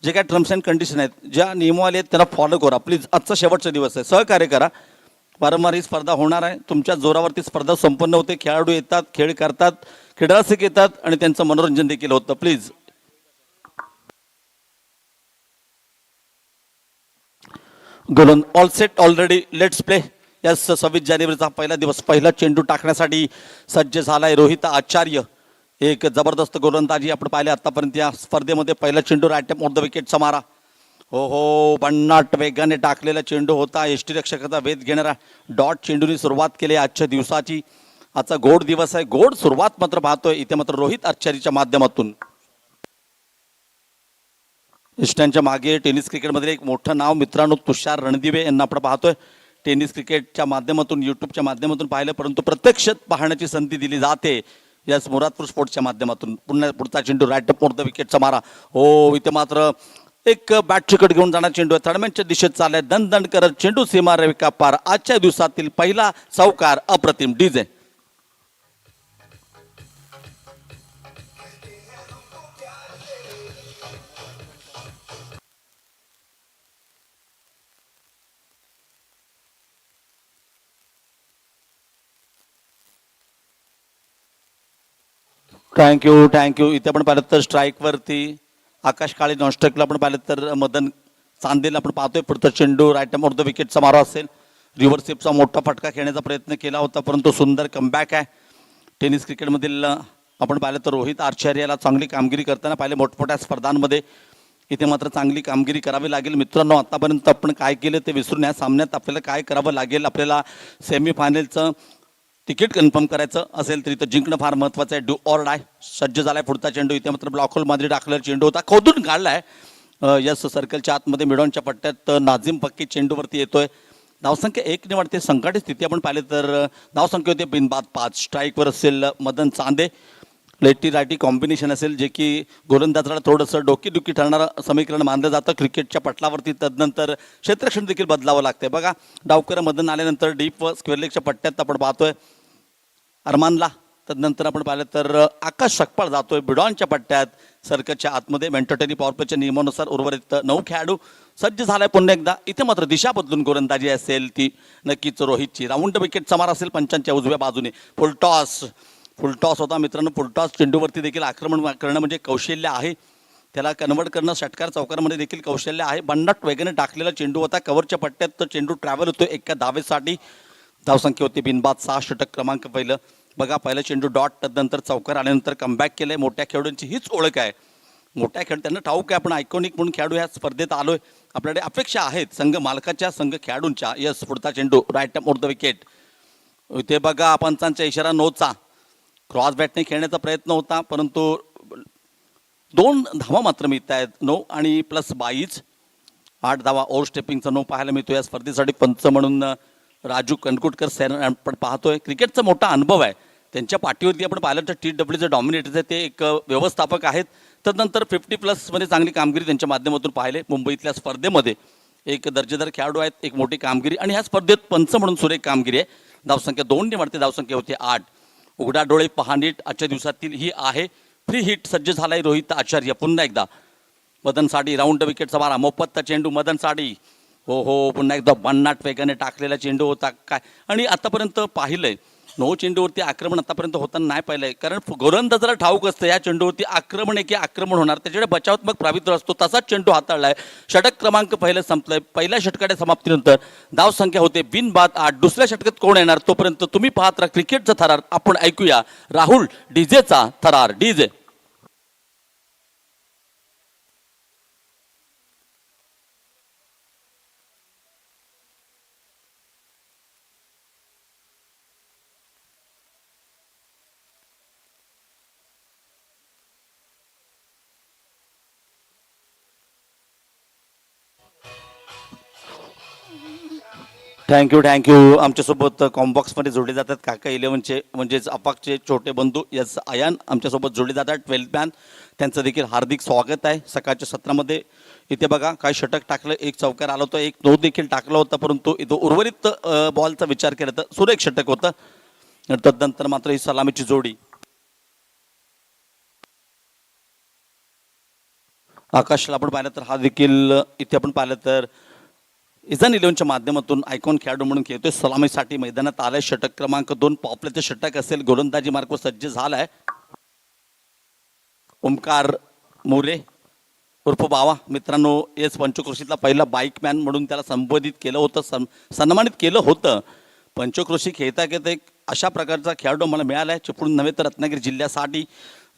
जे काय terms and condition आहेत, ज्या नियमावली आहेत त्यांना फॉलो करा प्लीज. आजचा शेवटचा दिवस आहे, सहकार्य करा. वारंवार ही स्पर्धा होणार आहे, तुमच्या जोरावरती स्पर्धा संपन्न होते. खेळाडू येतात, खेळ करतात, क्रीडारसिक येतात आणि त्यांचं मनोरंजन देखील होतं. Please Golan all set already, let's play. Yes, 26 जानेवारीचा पहिला दिवस, पहिला चेंडू टाकण्यासाठी सज्ज झालाय रोहित आचार्य. एक जबरदस्त गोलंदाजी आपण पाहिले आतापर्यंत या स्पर्धेमध्ये. पहिला चेंडू राईट ऑफ द विकेटचा मारा. हो हो, भन्नाट वेगाने टाकलेला चेंडू होता. यष्टीरक्षकाचा वेध घेणारा डॉट चेंडूने सुरुवात केली आजच्या दिवसाची. आजचा गोड दिवस आहे, गोड सुरुवात मात्र पाहतोय इथे मात्र रोहित आचार्यच्या माध्यमातून. इष्टांच्या मागे टेनिस क्रिकेटमध्ये एक मोठं नाव मित्रांनो तुषार रणदिवे यांना आपण पाहतोय. टेनिस क्रिकेटच्या माध्यमातून, यूट्यूबच्या माध्यमातून पाहिलं, परंतु प्रत्यक्षात पाहण्याची संधी दिली जाते याच मुरादपूर स्पोर्ट्सच्या माध्यमातून. पुन्हा पुढचा चेंडू राईट ऑफ द विकेटचा मारा. हो, इथे मात्र एक बॅट चिकट घेऊन जाणार चेंडू आहे. थर्डमॅनच्या दिशेत चाललाय दणदण करत चेंडू, सीमा रेखा पार. आजच्या दिवसातील पहिला चौकार अप्रतिम. DJ thank you. इथे आपण पाहिलं तर स्ट्राईकवरती आकाश काळे, नॉनस्ट्राईकला आपण पाहिलं तर मदन चांदेला आपण पाहतोय. पुढचा चेंडू राईट ऑफ द विकेटचा मारा असेल. रिव्हर्सिपचा मोठा फटका खेळण्याचा प्रयत्न केला होता, परंतु सुंदर कमबॅक आहे. टेनिस क्रिकेटमधील आपण पाहिलं तर रोहित आचार्याला चांगली कामगिरी करताना पाहिले मोठमोठ्या स्पर्धांमध्ये. इथे मात्र चांगली कामगिरी करावी लागेल मित्रांनो. आतापर्यंत आपण काय केलं ते विसरून या सामन्यात आपल्याला काय करावं लागेल. आपल्याला सेमीफायनलचं तिकीट कन्फर्म करायचं असेल तरी तर जिंकणं फार महत्त्वाचं आहे. Do or die. सज्ज झालाय पुढचा चेंडू. इथे मात्र ब्लॉक होलमध्ये टाकलेला चेंडू होता, खोदून काढलाय. यस, सर्कलच्या आतमध्ये मिडॉनच्या पट्ट्यात नाझिम पक्की चेंडूवरती येतोय. धावसंख्या 1 वाढते. संकटित स्थिती आपण पाहिले तर धावसंख्या होते बिनबाद 5. स्ट्राईकवर असेल Madan Chande. Lefty righty combination असेल, जे की गोलंदाजाला थोडंसं डोकीदुखी ठरणारं समीकरण मानलं जातं क्रिकेटच्या पटलावरती. तदनंतर क्षेत्ररक्षण देखील बदलावं लागतंय. बघा, डावकर मदन आल्यानंतर डीप व स्क्वेअर लेगच्या पट्ट्यात आपण पाहतोय अरमानला. तदनंतर आपण पाहिलं तर आकाश सकपाळ जातोय बिडॉनच्या पट्ट्यात सर्कलच्या आतमध्ये. मेंटोटेनी पॉवर प्लेच्या नियमानुसार उर्वरित 9 खेळाडू सज्ज झालाय पुन्हा एकदा. इथे मात्र दिशा बदलून गोलंदाजी असेल ती नक्कीच रोहितची. राऊंड विकेटचा मार असेल पंचांच्या उजव्या बाजूने. फुलटॉस होता मित्रांनो. फुलटॉस चेंडूवरती देखील आक्रमण करणं म्हणजे कौशल्य आहे. त्याला कन्वर्ट करणं षटकार चौकारामध्ये देखील कौशल्य आहे. भन्नाट वेगाने टाकलेला चेंडू होता. कव्हरच्या पट्ट्यात तर चेंडू ट्रॅव्हल होतो एका धावेसाठी. धावसंख्या होती बिनबाद 6. षटक क्रमांक पहिलं. बघा, पहिला चेंडू डॉट, तदनंतर चौकार आल्यानंतर कमबॅक केलंय. मोठ्या खेळाडूंची हीच ओळख आहे. मोठ्या खेळ त्यांना ठाऊक आहे आपण आयकॉनिक म्हणून खेळाडू ह्या स्पर्धेत आलोय. आपल्याकडे अपेक्षा आहेत संघ मालकाच्या, संघ खेळाडूंच्या. यस, पुढचा चेंडू राईट ऑफ द विकेट. इथे बघा, पंचांचा इशारा नोचा. क्रॉस बॅटने खेळण्याचा प्रयत्न होता, परंतु 2 धावा मात्र मिळत आहेत. 9 आणि प्लस 22, 8 धावा. ओव्हर स्टेपिंगचा 9 पाहायला मिळतो. या स्पर्धेसाठी पंच म्हणून राजू कनकुटकर सर आपण पाहतोय. क्रिकेटचा मोठा अनुभव आहे त्यांच्या पाठीवरती. आपण पाहिलं तर TWचे डॉमिनेटर्स आहे, ते एक व्यवस्थापक आहेत. तदनंतर 50+ मध्ये चांगली कामगिरी त्यांच्या माध्यमातून पाहिले. मुंबईतल्या स्पर्धेमध्ये एक दर्जेदार खेळाडू आहेत, एक मोठी कामगिरी. आणि ह्या स्पर्धेत पंच म्हणून सुरेख कामगिरी आहे. धावसंख्या 2 ने वाढते, धावसंख्या होती 8. उघडा डोळे पहा नीट, आजच्या दिवसातील ही आहे. फ्री हिट सज्ज झालाय रोहित आचार्य. पुन्हा एकदा मदन साडी, राऊंड विकेटचा मारा. मोफतचा चेंडू मदन साडी. हो, पुन्हा एकदा भन्नाट वेगाने टाकलेला चेंडू होता काय. आणि आतापर्यंत पाहिलंय 9 चेंडूवरती आक्रमण आतापर्यंत होताना नाही पाहिलंय. कारण गोलंदाजाला ठाऊक असतं या चेंडूवरती आक्रमण आहे की आक्रमण होणार, त्याच्याकडे बचावात्मक प्रावित्र्य असतो. तसाच चेंडू हाताळलाय. षटक क्रमांक पहिलं संपलंय. पहिल्या षटकाच्या समाप्तीनंतर धावसंख्या होते बिनबाद 8. दुसऱ्या षटकात कोण येणार तोपर्यंत तुम्ही पाहत राहा क्रिकेटचा थरार. आपण ऐकूया राहुल डीजेचा थरार. डीजे. थँक्यू. आमच्यासोबत कॉम्बॉक्समध्ये जोडले जातात काका 11चे म्हणजेच अपाकचे छोटे बंधू यस आयान आमच्यासोबत जोडले जातात. 12th मॅन, त्यांचं देखील हार्दिक स्वागत आहे सकाळच्या सत्रामध्ये. इथे बघा, काय षटक टाकलं, एक चौकार आला होता, एक 9 देखील टाकला होता, परंतु इथं उर्वरित बॉलचा विचार केला तर सुरेख षटक होतं. तदनंतर मात्र ही सलामीची जोडी. आकाशला आपण पाहिलं तर हा देखील इथे आपण पाहिलं तर इझन इलेव्हनच्या माध्यमातून आयकॉन खेळाडू म्हणून खेळतोय. सलामीसाठी मैदानात आलाय. षटक क्रमांक 2 पॉपलेचं षटक असेल. गोलंदाजी मार्ग सज्ज झालाय. ओमकार मोरे उर्फ बावा मित्रांनो, एस पंचक्रोशीतला पहिला बाईकमॅन म्हणून त्याला संबोधित केलं होतं, सन्मानित केलं होतं. पंचक्रोशी खेळता खेळता एक अशा प्रकारचा खेळाडू मला मिळाला आहे, चिपळूण नव्हे तर रत्नागिरी जिल्ह्यासाठी,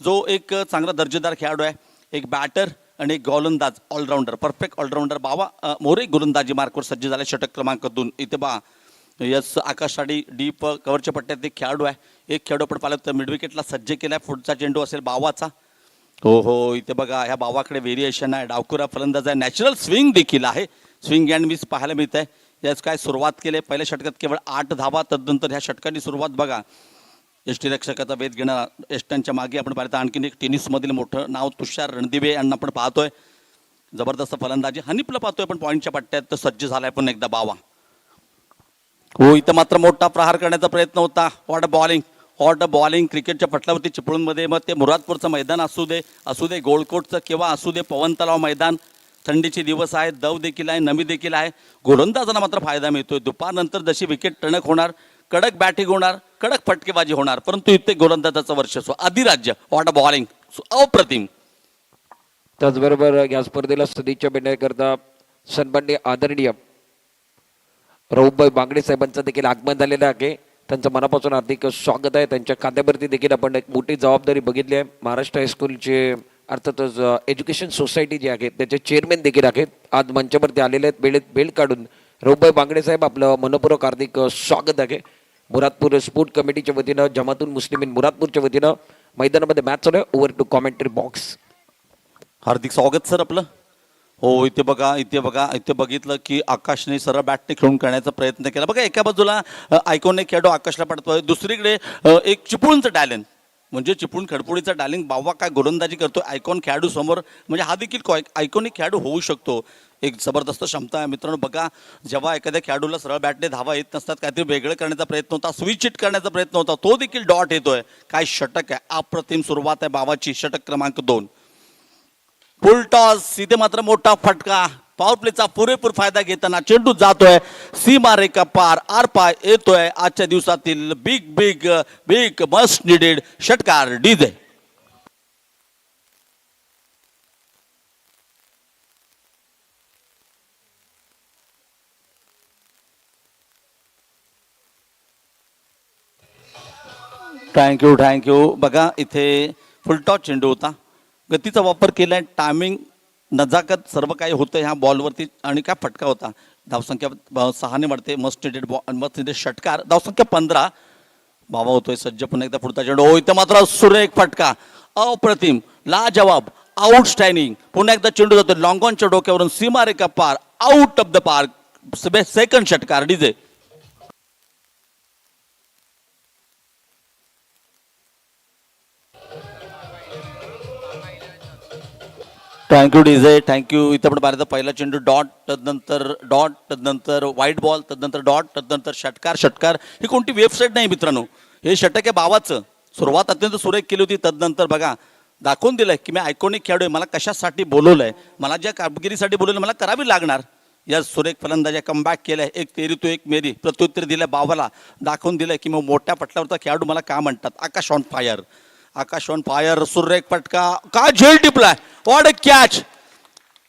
जो एक चांगला दर्जेदार खेळाडू आहे. एक बॅटर आणि एक गोलंदाज, ऑलराऊंडर, परफेक्ट ऑलराऊंडर. बावा मोरे गोलंदाजी मार्कवर सज्ज झाले. षटक क्रमांक 2 इथे बा यस आकाशसाठी डीप कव्हरच्या पट्ट्यात एक खेळाडू आहे. एक खेळाडू आपण पाहिलं तर मिड विकेटला सज्ज केला आहे. पुढचा चेंडू असेल बावाचा. हो इथे बघा ह्या बावाकडे व्हेरिएशन आहे. डावकुरा फलंदाज आहे. नॅचरल स्विंग देखील आहे. स्विंग अँड मिस पाहायला मिळत आहे. याच काय सुरुवात केली पहिल्या षटकात केवळ 8 धावा. तदनंतर ह्या षटकाची सुरुवात बघा. यष्टीरक्षकाचा वेध घेणार यष्टांच्या मागे आपण पाहिलं तर आणखीन एक टेनिसमधील मोठं नाव तुषार रणदिवे यांना आपण पाहतोय. जबरदस्त फलंदाजी. हनीपला पाहतोय पण पॉईंटच्या पट्ट्यात तर सज्ज झालाय पण एकदा बावा. हो इथं मात्र मोठा प्रहार करण्याचा प्रयत्न होता. हॉट बॉलिंग क्रिकेटच्या पटलावरती चिपळूणमध्ये, मग ते मुरादपूरचं मैदान असू दे गोळकोटचं किंवा असू दे पवन तलाव मैदान. थंडीचे दिवस आहेत. दव देखील आहे, नमी देखील आहे. गोलंदाजांना मात्र फायदा मिळतोय. दुपारनंतर जशी विकेट टणक होणार, कडक बॅटिंग होणार, कडक फटकेबाजी होणार, परंतु इथे गोलंदाजाचं वर्चस्व, अधिराज्य, वॉट बॉलिंग अप्रतिम. त्याचबरोबर या स्पर्धेला सदिच्छा देण्याकरता सन्माननीय आदरणीय राऊतभाई बांगडे साहेबांचं देखील आगमन झालेलं आहे. त्यांचं मनापासून हार्दिक स्वागत आहे. त्यांच्या खात्यावरती देखील आपण एक मोठी जबाबदारी बघितली आहे. महाराष्ट्र हायस्कूलचे अर्थातच एज्युकेशन सोसायटी जे आहे त्याचे चेअरमॅन देखील आहेत. आज मंचावरती आलेले आहेत. बेल्ट काढून राऊतभाई बांगडे साहेब, आपलं मनपूर्वक हार्दिक स्वागत आहे. मुरादपूर स्पोर्ट कमिटीच्या वतीनं, जमातुल मुस्लिमीन मुरादपूरच्या वतीनं मैदानामध्ये मॅच चालू आहे. Over to commentary box. हार्दिक स्वागत सर आपलं. हो इथे बघितलं की आकाशने सरळ बॅटने खेळून करण्याचा प्रयत्न केला. बघा एका बाजूला आयकॉनिक खेळाडू आकाशला पडतोय, दुसरीकडे एक चिपळूणचं टॅलेंट म्हणजे चिपळूण खडपोळीचा डार्लिंग बावा काय गोलंदाजी करतो आयकॉन खेळाडू समोर. म्हणजे हा देखील आयकॉनिक खेळाडू होऊ शकतो. एक जबरदस्त क्षमता आहे मित्रांनो. बघा जेव्हा एखाद्या खेळाडूला सरळ बॅटने धावा येत नसतात, काहीतरी वेगळं करण्याचा प्रयत्न होता, स्विच हिट करण्याचा प्रयत्न होता, तो देखील डॉट येतोय. काय षटक आहे, अप्रतिम सुरुवात आहे बावाची. षटक क्रमांक 2 फुल टॉस. इथे मात्र मोठा फटका. पॉवर प्लेचा पुरेपूर फायदा घेताना चेंडू जातोय सीमा रेखा पार, आर पाय येतोय. आजच्या दिवसातील big big big must needed षटकार डीजे. थँक्यू. बघा इथे फुलटॉस चेंडू होता. गतीचा वापर केलाय, टायमिंग, नजाकत सर्व काही होतं ह्या बॉलवरती. आणि काय फटका होता. धावसंख्या 6 वाढते. मस्ट निडेड षटकार. धावसंख्या 15. बाबा होतोय सज्ज. पुन्हा एकदा पुढचा चेंडू. हो इथं मात्र सुरेख फटका, अप्रतिम, लाजवाब, आउटस्टँडिंग. पुन्हा एकदा चेंडू जातो लॉंग ऑनच्या डोक्यावरून सीमारेखा पार, out of the park. Second षटकार डीजे. Thank you DJ, thank you. इथं आपण पाहिलं पहिला चेंडू डॉट, तदनंतर व्हाईट बॉल, तदनंतर डॉट, तदनंतर षटकार. ही कोणती वेबसाईट नाही मित्रांनो, हे षटक आहे बावाचं. सुरुवात अत्यंत सुरेख केली होती. तदनंतर बघा दाखवून दिलंय की मी आयकॉनिक खेळाडू आहे, मला कशासाठी बोलवलंय, मला ज्या कामगिरीसाठी बोलवलं मला करावी लागणार. या सुरेख फलंदाजा कमबॅक केलंय. एक तेरी तो एक मेरी प्रत्युत्तर दिलंय बावाला. दाखवून दिलंय की मग मोठ्या पटलावरचा खेळाडू मला का म्हणतात. आकाश ऑन फायर. सुरेख फटका, का झेल टिपलाय, व्हॉट अ कॅच.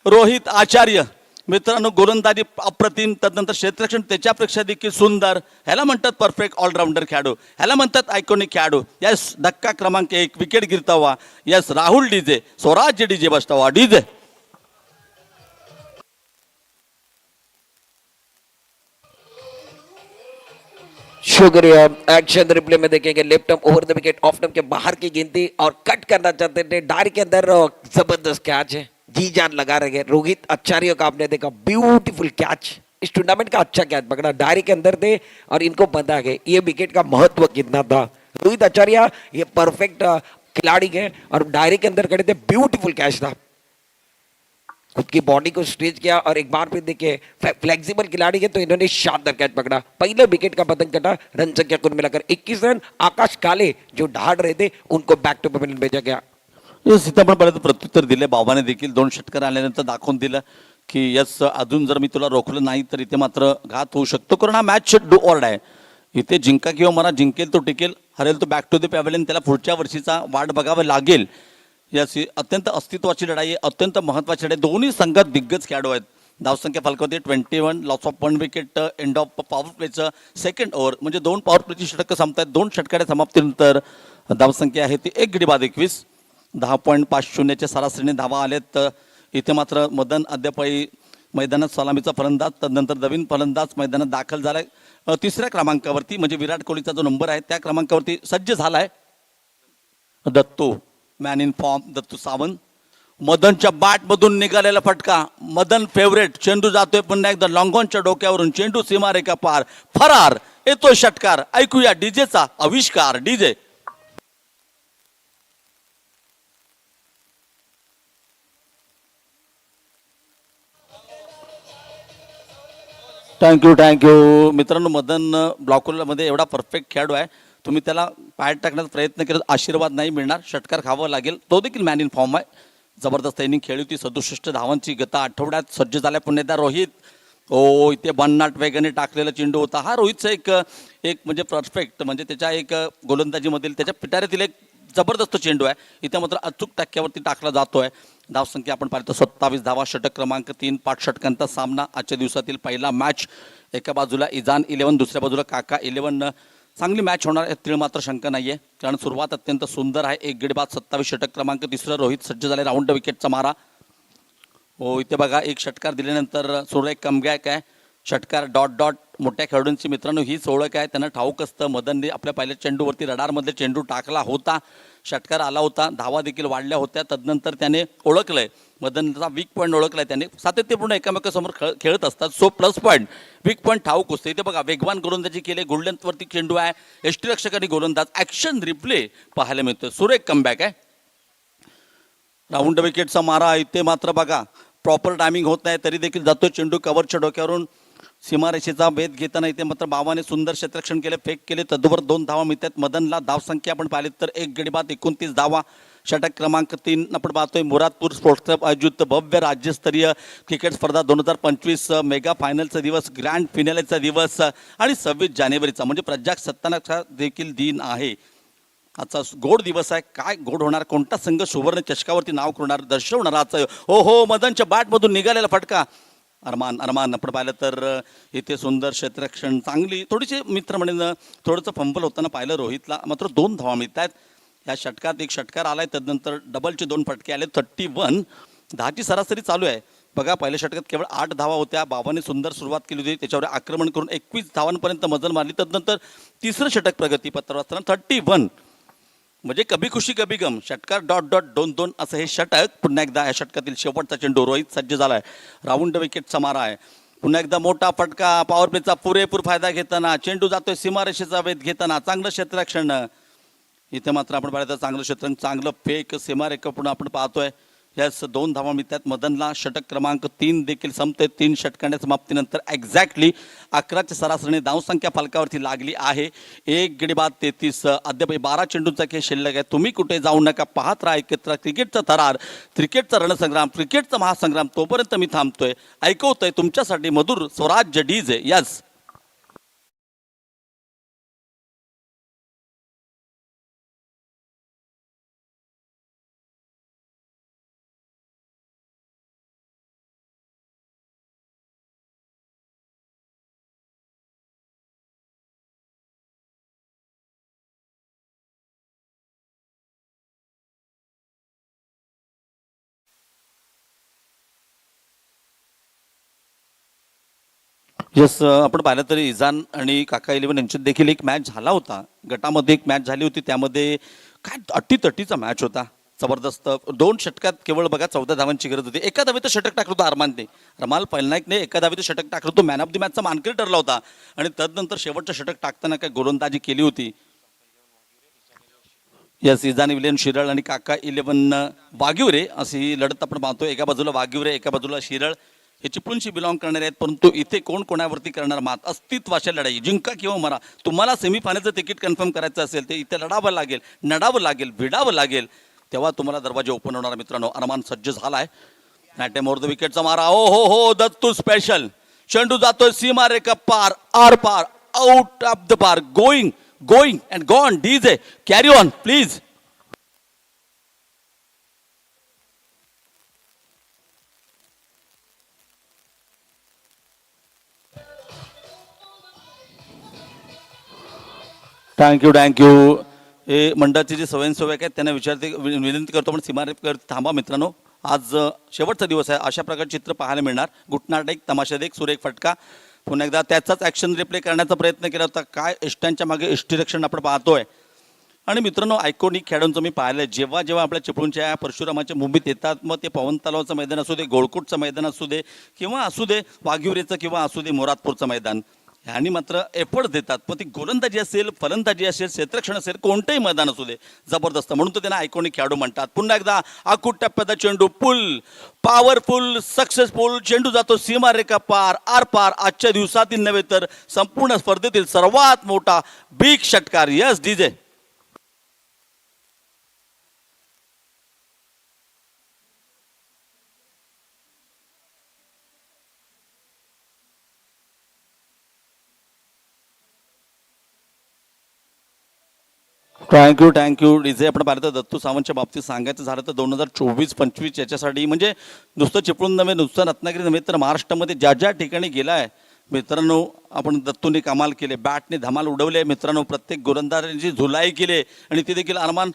रोहित आचार्य मित्रांनो गोलंदाजी अप्रतिम. तदनंतर क्षेत्ररक्षण त्याच्यापेक्षा देखील सुंदर. ह्याला म्हणतात परफेक्ट ऑलराऊंडर खेळाडू, ह्याला म्हणतात आयकॉनिक खेळाडू. यस धक्का क्रमांक 1, विकेट गिरतावा. Yes Rahul DJ, Swarajya DJ बसतावा डीजे. शुक्रिया. एक्शन रिप्ले में देखेंगे left arm over the wicket, off arm के बाहर की गिनती और कट करना चाहते थे. डायरी के अंदर जबरदस्त कैच है, जी जान लगा रहे हैं. रोहित आचार्य का आपने देखा ब्यूटीफुल कैच. इस टूर्नामेंट का अच्छा कैच पकड़ा, डायरी के अंदर थे और इनको पता है ये विकेट का महत्व कितना था. रोहित आचार्य ये परफेक्ट खिलाड़ी है और डायरी के अंदर खड़े थे. ब्यूटीफुल कैच था, खुद की बॉडी को स्ट्रेच किया और एक बार फिर देखिए फ्लेक्सिबल खिलाड़ी है तो इन्होंने शानदार कैच पकड़ा. पहले विकेट का पतन कटा. रन संख्या कुल मिलाकर 21 रन. आकाश काले जो ढाल रहे थे उनको बैक टू पवेलियन भेजा गया. यस, इथं आपण परत प्रत्युत्तर दिले. बाबाने देखील 2 षटकार आल्यानंतर दाखवून दिलं की यस, अजून जर मी तुला रोखलं नाही तर इथे मात्र घात होऊ शकतो, कारण हा मॅच डू ऑर आहे. इथे जिंका किंवा मरा, जिंकेल तो टिकेल, हरेल तो बॅक टू द पॅव्हलियन. त्याला पुढच्या वर्षीचा वाट बघावं लागेल. यस, ही अत्यंत अस्तित्वाची लढाई आहे, अत्यंत महत्त्वाची लढाई. दोन्ही संघात दिग्गज खेळाडू आहेत. धावसंख्या फलकावती 21, loss of 1 wicket, end of power प्लेचं सेकंड ओव्हर, म्हणजे 2 पॉवर प्लेची षटकं संपतात. 2 षटकाच्या समाप्तीनंतर धावसंख्या आहे ती 1 गडी बाद 21. 10.50च्या सरासरीने धावा आलेत. इथे मात्र मदन अद्यापही मैदानात सलामीचा फलंदाज, तदनंतर नवीन फलंदाज मैदानात दाखल झालाय. तिसऱ्या क्रमांकावरती, म्हणजे विराट कोहलीचा जो नंबर आहे त्या क्रमांकावरती सज्ज झालाय Dattu, man in form Dattu Sawant. मदनच्या बॅटमधून निघालेला फटका, मदन फेवरेट. चेंडू जातोय पुन्हा एकदा लॉंगॉनच्या डोक्यावरून, चेंडू सीमारेखा पार, फरार. येतो षटकार. ऐकूया डीजेचा आविष्कार. डीजे. थँक्यू मित्रांनो. मदन ब्लॉकरमध्ये एवढा परफेक्ट खेळाडू आहे, तुम्ही त्याला पायात टाकण्याचा प्रयत्न केला, आशीर्वाद नाही मिळणार, षटकार खावं लागेल. तो देखील मॅन इन फॉर्म आहे. जबरदस्त इनिंग खेळली होती. 67 धावांची गता आठवड्यात सज्ज झाल्या. पुन्हा एकदा रोहित. इथे बन्नाट वेगाने टाकलेला चेंडू होता हा. रोहितचा एक म्हणजे परफेक्ट, म्हणजे त्याच्या एक गोलंदाजीमधील त्याच्या पिटाऱ्यातील एक जबरदस्त चेंडू आहे. इथे मात्र अचूक टक्क्यावरती टाकला जातोय. धावसंख्या आपण पाहतो 27 धावा, षटक क्रमांक 3, 5 षटकांचा सामना. आजच्या दिवसातील पहिला मॅच. एका बाजूला इजान 11, दुसऱ्या बाजूला काका 11. चांगली मॅच होणार आहे, तिळ मात्र शंका नाहीये, कारण सुरुवात अत्यंत सुंदर आहे. 1 गडी बाद 27, षटक क्रमांक 3. रोहित सज्ज झाले. राऊंड विकेटचा मारा. इथे बघा, एक षटकार दिल्यानंतर सुरेख कमबॅक आहे. षटकार डॉट डॉट. मोठ्या खेळाडूंची मित्रांनो हीच ओळख आहे, त्यांना ठाऊक असतं. मदनने आपल्या पहिल्या चेंडूवरती रडारमध्ये चेंडू टाकला होता, षटकार आला होता, धावा देखील वाढल्या होत्या. तदनंतर त्याने ओळखलंय, मदनचा वीक पॉईंट ओळखलाय त्याने. सातत्यपूर्ण एकामेकासमोर खेळत असतात, so plus point weak point ठाऊक असते. इथे बघा, वेगवान गोलंदाजी केली, गोल्डनवरती चेंडू आहे, यष्टीरक्षकांनी गोलंदाज. ॲक्शन रिप्ले पाहायला मिळतोय. सुरेख कमबॅक आहे. राऊंड विकेटचा मारा. इथे मात्र बघा, प्रॉपर टायमिंग होत नाही, तरी देखील जातोय चेंडू कव्हरच्या डोक्यावरून. सीमारेषेचा भेद घेताना इथे मात्र बाबाने सुंदर क्षेत्ररक्षण केले, फेक केले, तदवर 2 धावा मिळतात. मदनला धावसंख्या आपण पाहिली तर 1 गडी बाद 29 धावा. षटक क्रमांक 3 आपण पाहतोय. मुरादपूर स्पोर्ट्स क्लब आयोजित भव्य राज्यस्तरीय क्रिकेट स्पर्धा 2025 मेगा फायनलचा दिवस, ग्रँड फिनालेचा दिवस आणि 26 जानेवारीचा म्हणजे प्रजासत्ताकाचा देखील दिन आहे. आजचा गोड दिवस आहे. काय गोड होणार, कोणता संघ सुवर्ण चषकावरती नाव करणार, दर्शवणार आजचं. मदनच्या बॅटमधून निघालेला फटका. अरमान आपण पाहिलं तर इथे सुंदर क्षेत्ररक्षण, चांगली थोडीशी मित्र म्हणून थोडंसं फंबल होताना पाहिलं रोहितला. मात्र 2 धावा मिळत आहेत या षटकात. एक षटकार आलाय, तदनंतर डबलचे 2 फटके आले. 31, 10ची सरासरी चालू आहे. बघा, पहिल्या षटकात केवळ 8 धावा होत्या. बाबाने सुंदर सुरुवात केली होती, त्याच्यावर आक्रमण करून 21 धावांपर्यंत मजल मारली. तदनंतर तिसरं षटक प्रगतीपत्रावर असताना 31, म्हणजे कभी खुशी कभी गम. षटकार डॉट डॉट 2-2 असं हे षटक. पुन्हा एकदा या षटकातील शेवटचा चेंडू. रोहित सज्ज झालाय. राऊंड विकेटचा मारा आहे. पुन्हा एकदा मोठा फटका. पॉवर प्लेचा पुरेपूर फायदा घेताना चेंडू जातोय सीमारेषेचा वेध घेताना. चांगलं क्षेत्ररक्षण. इथे मात्र आपण पाहिलं तर चांगलं क्षेत्ररक्षण, चांगलं फेक, सीमारेखा पुन्हा आपण पाहतोय. यास 2 धावा मिळतात मदनला. षटक क्रमांक 3 देखील संपते. 3 षटकांच्या समाप्तीनंतर एक्झॅक्टली 11च्या सरासरीने धावसंख्या फलकावरती लागली आहे. 1 गडी बाद 33. अद्याप 12 चेंडूंचा खेळ शिल्लक आहे. तुम्ही कुठे जाऊ नका, पाहत राहा एकत्र क्रिकेटचा थरार, क्रिकेटचा रणसंग्राम, क्रिकेटचा महासंग्राम. तोपर्यंत मी थांबतोय, ऐकवतोय तुमच्यासाठी मधुर स्वराज्य डीजे. यस. यस, आपण पाहिलं तरी इजान आणि काका 11 यांच्यात देखील एक मॅच झाला होता. गटामध्ये एक मॅच झाली होती, त्यामध्ये काय अटीतटीचा मॅच होता, जबरदस्त. 2 षटकात केवळ बघा 14 धावांची गरज होती. एका धावेचं षटक टाकलं होतं अरमानने, रमाल पलनाईकने एका धावेचं षटक टाकलं होतं. मॅन ऑफ द मॅचचा मानकरी ठरला होता. आणि तदनंतर शेवटचं षटक टाकताना काय गोलंदाजी केली होती. यस, इजान 11 शिरळ आणि काका 11 वाघिवरे अशी ही लढत आपण पाहतो. एका बाजूला वाघिवरे, एका बाजूला शिरळ. हे चिपळूणशी बिलॉंग करणारे आहेत, परंतु इथे कोण कोणावरती करणार मात. अस्तित्वाच्या लढाई, जिंका किंवा मरा. तुम्हाला सेमीफायनलचं तिकीट कन्फर्म करायचं असेल ते इथे लढावं लागेल, नडावं लागेल, भिडावं लागेल. तेव्हा तुम्हाला दरवाजे ओपन होणार मित्रांनो. अरमान सज्ज झालाय. नाट्यम ओव्हर द विकेटचा मारा. ओ हो हो दत्तू स्पेशल. चेंडू जातोय सीमा रेखा पार, आर पार, आउट ऑफ द पार. Going and gone. DJ carry on please. Thank you. हे मंडळाचे जे स्वयंसेवक आहेत त्यांना विनंती करतो, पण सीमारेखा थांबा मित्रांनो. आज शेवटचा दिवस आहे. अशा प्रकारचे चित्र पाहायला मिळणार. गुटनाट एक, तमाशात एक, सुरेख फटका. पुन्हा एकदा त्याचाच ॲक्शन रिप्ले करण्याचा प्रयत्न केला होता. काय इष्टांच्या मागे इष्टिरक्षण आपण पाहतोय. आणि मित्रांनो आयकॉनिक खेळाडूंचं मी पाहिलं, जेव्हा जेव्हा आपल्या चिपळूणच्या परशुरामाच्या मुंबईत येतात, मग ते पवन तलावाचं मैदान असू दे, गोळकोटचं मैदान असू दे, किंवा असू दे वाघिवरेचं, किंवा असू दे मोरादपूरचं मैदान, ह्यांनी मात्र एफर्ट देतात. मग ती गोलंदाजी असेल, फलंदाजी असेल, क्षेत्ररक्षण असेल, कोणतंही मैदान असू दे, जबरदस्त. म्हणून तर त्यांना आयकॉनिक खेळाडू म्हणतात. पुन्हा एकदा आखूट टप्प्याचा चेंडू, पुल पॉवरफुल सक्सेसफुल. चेंडू जातो सीमारेखा पार, आर पार. आजच्या दिवसातील नव्हे तर संपूर्ण स्पर्धेतील सर्वात मोठा बिग षटकार. Yes DJ. Thank you DJ. आपण पाहिलं तर दत्तू सावंतच्या बाबतीत सांगायचं झालं तर 2024-25 याच्यासाठी म्हणजे नुसतं चिपळूण नव्हे, नुसतं रत्नागिरी नव्हे, तर महाराष्ट्रामध्ये ज्या ज्या ठिकाणी गेला आहे मित्रांनो, आपण दत्तूने कमाल केले. बॅटने धमाल उडवले मित्रांनो. प्रत्येक गोलंदाजांची झुलाई केली. आणि ते देखील अरमान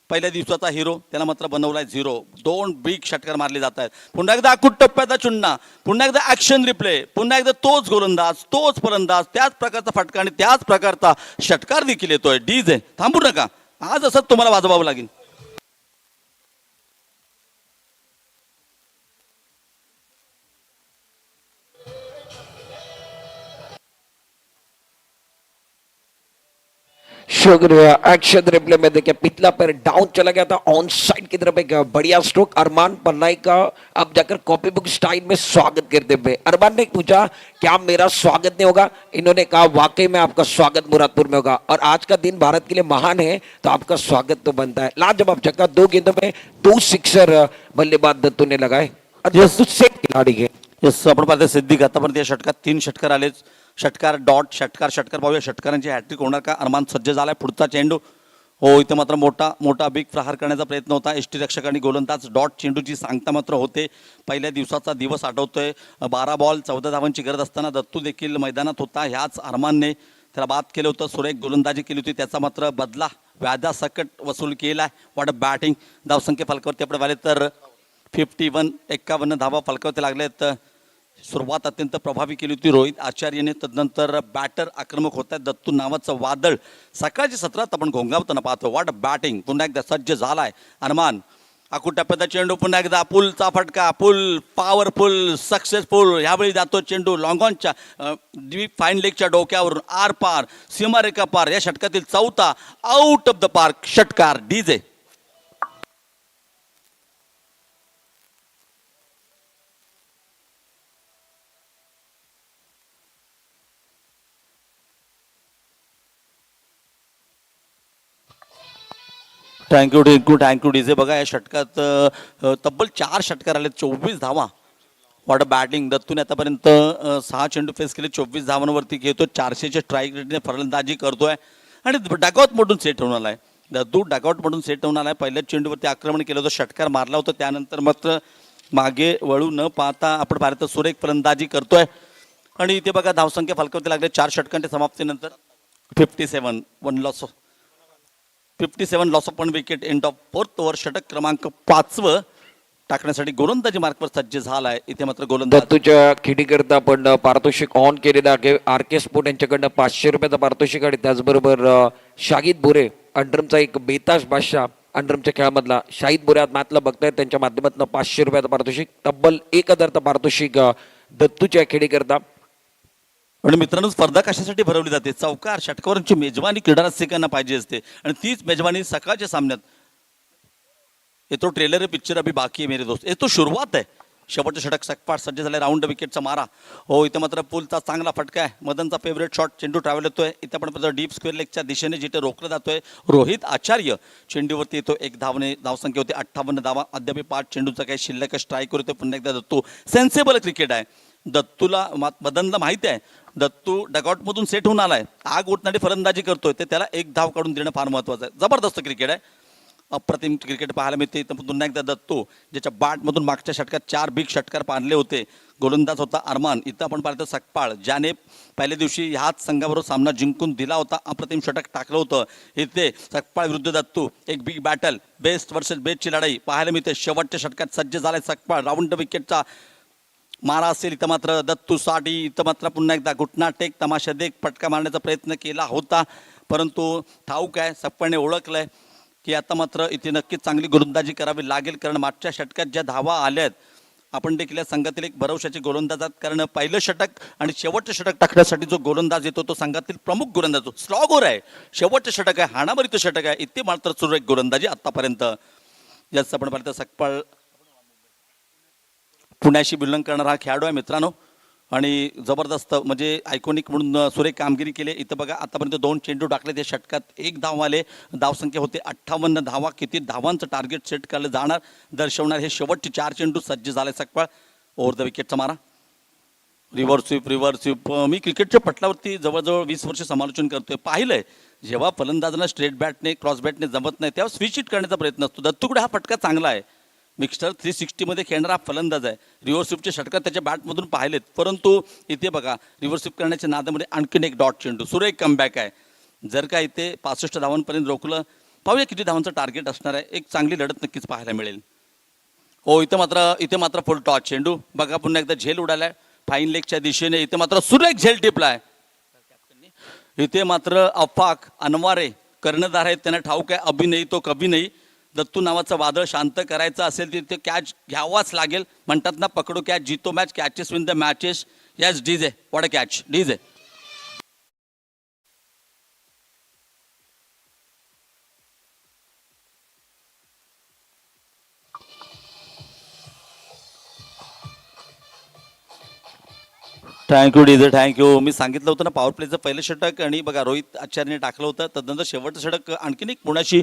पहिल्या दिवसाचा हिरो, त्याला मात्र बनवलाय 0. 2 बिग षटकार मारले जात आहेत. पुन्हा एकदा आखूट टप्प्याचा चुन्ना, पुन्हा एकदा ॲक्शन रिप्ले, पुन्हा एकदा तोच गोलंदाज, तोच फलंदाज, त्याच प्रकारचा फटका आणि त्याच प्रकारचा षटकार देखील येतोय. डीजे थांबू नका, आज असंच तुम्हाला वाजवावं लागेल. शुक्रिया. एक्शन रिप्ले में देखिए पिछला पैर डाउन चला गया था, ऑन साइड की तरफ एक बढ़िया स्ट्रोक अरमान पन्नाई का. अब जाकर कॉपी बुक स्टाइल में स्वागत करते हुए अरमान ने पूछा क्या मेरा स्वागत नहीं होगा. इन्होंने कहा वाकई में आपका स्वागत मुरादपुर में होगा, और आज का दिन भारत के लिए महान है तो आपका स्वागत तो बनता है. लाजवाब छक्का, 2 गेंदों में 2 सिक्सर बल्लेबाज दत्तू ने लगाए. दत्तू सेट खिलाड़ी है. यस, आपण पाहतो सिद्दीक आतापर्यंत या षटकात 3 षटकार आले. षटकार डॉट षटकार पाहूया. षटकारांची हॅट्रिक होणार का. अरमान सज्ज झालाय. पुढचा चेंडू, हो इथं मात्र मोठा बिग प्रहार करण्याचा प्रयत्न होता. यष्टीरक्षक आणि गोलंदाज डॉट चेंडूची सांगता मात्र होते. पहिल्या दिवसाचा दिवस आठवतोय. 12 बॉल 14 धावांची गरज असताना दत्तू देखील मैदानात होता. ह्याच अरमानने त्याला बाद केलं होतं. सुरेख गोलंदाजी केली होती. त्याचा मात्र बदला व्याजासकट वसूल केलाय. What a batting. धावसंख्या फलकावरती आपण पाहिले तर 51 धावा फलकावरती लागलेत. सुरुवात अत्यंत प्रभावी केली होती रोहित आचार्यने. तदनंतर बॅटर आक्रमक होत आहेत. दत्तू नावाचं वादळ सकाळच्या सत्रात आपण घोंगावताना पाहतो. वाट बॅटिंग. पुन्हा एकदा सज्ज झालाय अरमान. आखूट टप्प्याचा चेंडू, पुन्हा एकदा पुलचा फटका, पुल पॉवरफुल सक्सेसफुल. यावेळी जातो चेंडू लॉंगॉनच्या डीप फाईन लेगच्या डोक्यावरून आर पार, सीमारेखा पार. या षटकातील 4था आउट ऑफ द पार्क षटकार. डीजे. Thank you DJ. बघा या षटकात तब्बल 4 षटकार आले, 24 धावा. What batting. दत्तूने आतापर्यंत 6 चेंडू फेस केले, 24 धावांवरती घेतो. 400च्या स्ट्राईक रेटने फलंदाजी करतोय आणि डगआउट मधून सेट होऊन आलाय. दत्तू डगआउट मधून सेट होऊन आलाय. पहिल्याच चेंडूवरती आक्रमण केलं होतं, षटकार मारला होता. त्यानंतर मात्र मागे वळू न पाहता आपण भारत सुरेख फलंदाजी करतोय. आणि इथे बघा धावसंख्या फलकावरती लागले 4 षटकांच्या समाप्तीनंतर 57 1 loss 57 loss of 1 wicket. End of 4th over. षटक क्रमांक 5 टाकण्यासाठी गोलंदाजी मार्कवर सज्ज झालाय. इथे मात्र गोलंदाज दत्तूच्या खिडीकरता आपण पारितोषिक ऑन केलेलं आहे. RK स्पोर्ट यांच्याकडनं 500 रुपयाचं पारितोषिक आणि त्याचबरोबर शाहिद बोरे अंडरमचा एक बेताज बादशाह अंडरमच्या खेळामधला शाहिद बोरे आज मॅचला बघतायत, त्यांच्या माध्यमातून 500 रुपयाचं पारितोषिक. तब्बल 1000चं पारितोषिक दत्तूच्या खिडीकरता. आणि मित्रांनो स्पर्धा कशासाठी भरवली जाते. चौकार षटकावरची मेजवानी क्रीडा रसिकांना पाहिजे असते आणि तीच मेजवानी सकाळच्या सामन्यात. ये तो ट्रेलर है, पिक्चर अभी बाकी है मेरे दोस्त. ये तो शुरुआत है. शेवटचं षटक सकपाट सज्ज झाले, राऊंड विकेटचा मारा. हो इथं मात्र पुलचा चांगला फटका आहे, मदनचा फेवरेट शॉट, चेंडू ट्रॅव्हल येतोय इथं पण डीप स्क्वेअर लेगच्या दिशेने जिथे रोखला जातोय रोहित आचार्य चेंडूवरती येतो. एक धावने धावसंख्या होती 58 धावा, अद्याप 5 चेंडूचा काही शिल्लक स्ट्राईक करतोय. पुन्हा एकदा दत्तू, सेन्सेबल क्रिकेट आहे. दत्तूला मदनला माहिती आहे दत्तू डगआउटमधून सेट होऊन आलाय, आग उठणारी फलंदाजी करतोय, ते त्याला एक धाव काढून देणं फार महत्वाचं आहे. जबरदस्त क्रिकेट आहे, अप्रतिम क्रिकेट पाहायला मिळते. इथं पुन्हा एकदा दत्तू ज्याच्या बॅटमधून मागच्या षटकात 4 बिग षटकार पाडले होते, गोलंदाज होता अरमान. इथं आपण पाहिलं सकपाळ ज्याने पहिल्या दिवशी ह्याच संघाबरोबर सामना जिंकून दिला होता, अप्रतिम षटक टाकलं होतं. इथे सकपाळ विरुद्ध दत्तू, एक बिग बॅटल, बेस्ट वर्सेस बेस्टची लढाई पाहायला मिळते. शेवटच्या षटकात सज्ज झालाय सकपाळ, राऊंड विकेटचा मारा असेल इथं मात्र दत्तू साठी. इथं मात्र पुन्हा एकदा घुटना टेक तमाशा देख फटका मारण्याचा प्रयत्न केला होता, परंतु ठाऊक आहे सकपाळने ओळखलंय की आता मात्र इथे नक्कीच चांगली गोलंदाजी करावी लागेल, कारण मागच्या षटकात ज्या धावा आल्यात, आपण देखील या संघातील एक भरवशाचे गोलंदाज आहेत. कारण पहिलं षटक आणि शेवटचं षटक टाकण्यासाठी जो गोलंदाज येतो तो संघातील प्रमुख गोलंदाज, स्लॉगर आहे. शेवटचं षटक आहे, हाणामारीचं षटक आहे, इथे मात्र सुरेख गोलंदाजी आतापर्यंत. जास्त आपण पाहिलं सकपाळ पुण्याशी बिलॉंग करणारा हा खेळाडू आहे मित्रांनो, आणि जबरदस्त म्हणजे आयकॉनिक म्हणून सुरेख कामगिरी केली. इथं बघा आतापर्यंत 2 चेंडू टाकले, त्या षटकात 1 धाव आले, धावसंख्या होते 58 धावा. किती धावांचं टार्गेट सेट केलं जाणार दर्शवणार हे शेवटचे 4 चेंडू सज्ज झाले सकपाळ. ओव्हर द विकेटचा मारा, रिव्हर्स स्वीप. मी क्रिकेटच्या पटलावरती जवळजवळ 20 वर्ष समालोचन करतोय, पाहिलंय जेव्हा फलंदाजांना स्ट्रेट बॅटने क्रॉस बॅटने जमत नाही तेव्हा स्विच हिट करण्याचा प्रयत्न असतो. दत्तूकडे हा फटका चांगला आहे, मिक्स्टर 360 मध्ये खेळणारा फलंदाज आहे. रिव्हर्स स्वीपचे षटकात त्याच्या बॅटमधून पाहिलेत, परंतु इथे बघा रिव्हर्स स्वीप करण्याच्या नादामध्ये आणखीन एक डॉट चेंडू, सुरेख कमबॅक आहे. जर का इथे 65 धावांपर्यंत रोखलं, पाहूया किती धावांचं टार्गेट असणार आहे. एक चांगली लढत नक्कीच पाहायला मिळेल. हो इथे मात्र फुल टॉच चेंडू बघा, पुन्हा एकदा झेल उडालाय फाईन लेगच्या दिशेने. इथे मात्र सुरेख झेल टिपलाय. इथे मात्र अफाक अनवारे कर्णधार आहेत, त्यांना ठाऊक आहे अभि नाही तो कभी नाही. दत्तू नावाचं वादळ शांत करायचं असेल तिथे कॅच घ्यावाच लागेल. म्हणतात ना पकडो कॅच जीतो match, catches win the matches. Yes DJ, what a catch DJ. Thank you DJ, thank you. मी सांगितलं होतं ना पॉवर प्लेचं पहिलं षटक आणि बघा रोहित आचार्यने टाकलं होतं, तदनंतर शेवटचं षटक आणखीन एक पुण्याशी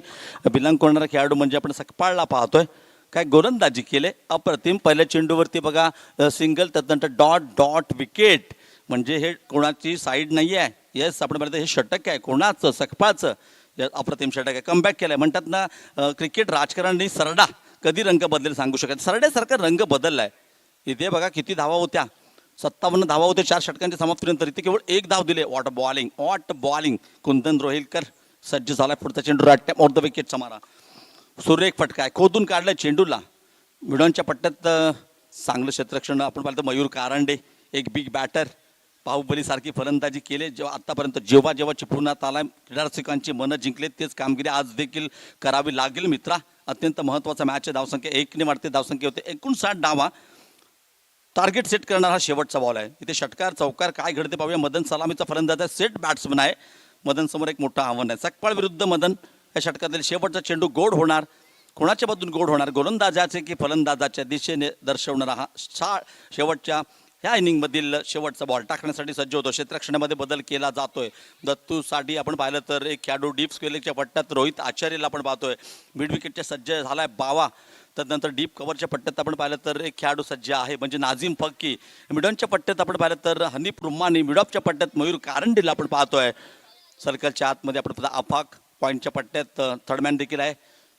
बिलॉंग करणारा खेळाडू म्हणजे आपण सकपाळला पाहतोय. काय गोलंदाजी केले अप्रतिम. पहिल्या चेंडूवरती बघा सिंगल, त्यानंतर डॉट डॉट विकेट. म्हणजे हे कोणाची साईड नाही आहे. येस आपण पाहिलं हे षटक आहे कोणाचं, सकपाळचं. अप्रतिम षटक आहे, कमबॅक केलंय. म्हणतात ना क्रिकेट राजकारणी सरडा कधी रंग बदलेल सांगू शकत, सरड्यासारखा रंग बदललाय. इथे बघा किती धावा होत्या, 57 धावा होते 4 षटकांच्या समाप्तीनंतर. इथे केवळ 1 धाव दिले. What bowling. कुंदन रोहिलकर सज्ज झाला. पुढचा चेंडू राईट टाइम ऑफ द विकेटचा मारा, सुरेख फटका आहे, खोदून काढलाय चेंडूला. मिडॉनच्या पट्ट्यात चांगलं क्षेत्ररक्षण. आपण पाहिलं तर मयूर कारंडे, एक बिग बॅटर, बाहुबलीसारखी फलंदाजी केले. जेव्हा आतापर्यंत जेव्हा चिपळूणात आला, क्रीडारसिकांची मनं जिंकले, तेच कामगिरी आज देखील करावी लागेल मित्रा. अत्यंत महत्त्वाचा मॅच आहे. धावसंख्या 1 ने वाढते, धावसंख्या होते 59 धावा. टार्गेट सेट करणारा हा शेवटचा बॉल आहे. इथे षटकार चौकार काय घडते पाहूया. मदन सलामीचा फलंदाज आहे, सेट बॅट्समन आहे. मदन समोर एक मोठं आव्हान आहे. सकपाळ विरुद्ध मदन. या षटकातील शेवटचा चेंडू गोड होणार, कोणाच्या बाजून गोड होणार, गोलंदाजाचे की फलंदाजाच्या दिशेने दर्शवणारा हा शेवटच्या ह्या इनिंगमधील शेवटचा बॉल टाकण्यासाठी सज्ज होतो. क्षेत्ररक्षणामध्ये बदल केला जातोय. दत्तूसाठी आपण पाहिलं तर एक खेळाडू डीप स्क्वेअरच्या पट्ट्यात रोहित आचार्यला आपण पाहतोय. मिड विकेटच्या सज्ज झालाय बावा. त्यानंतर डीप कव्हरच्या पट्ट्यात आपण पाहिलं तर एक खेळाडू सज्ज आहे म्हणजे नाझीम फक्की. मिडॉनच्या पट्ट्यात आपण पाहिलं तर हनीफ रुम्मानी. मिडॉपच्या पट्ट्यात मयूर कारंडीला आपण पाहतोय. सर्कलच्या आतमध्ये आपण पाहतो अफाक. पॉईंटच्या पट्ट्यात थर्डमॅन देखील आहे.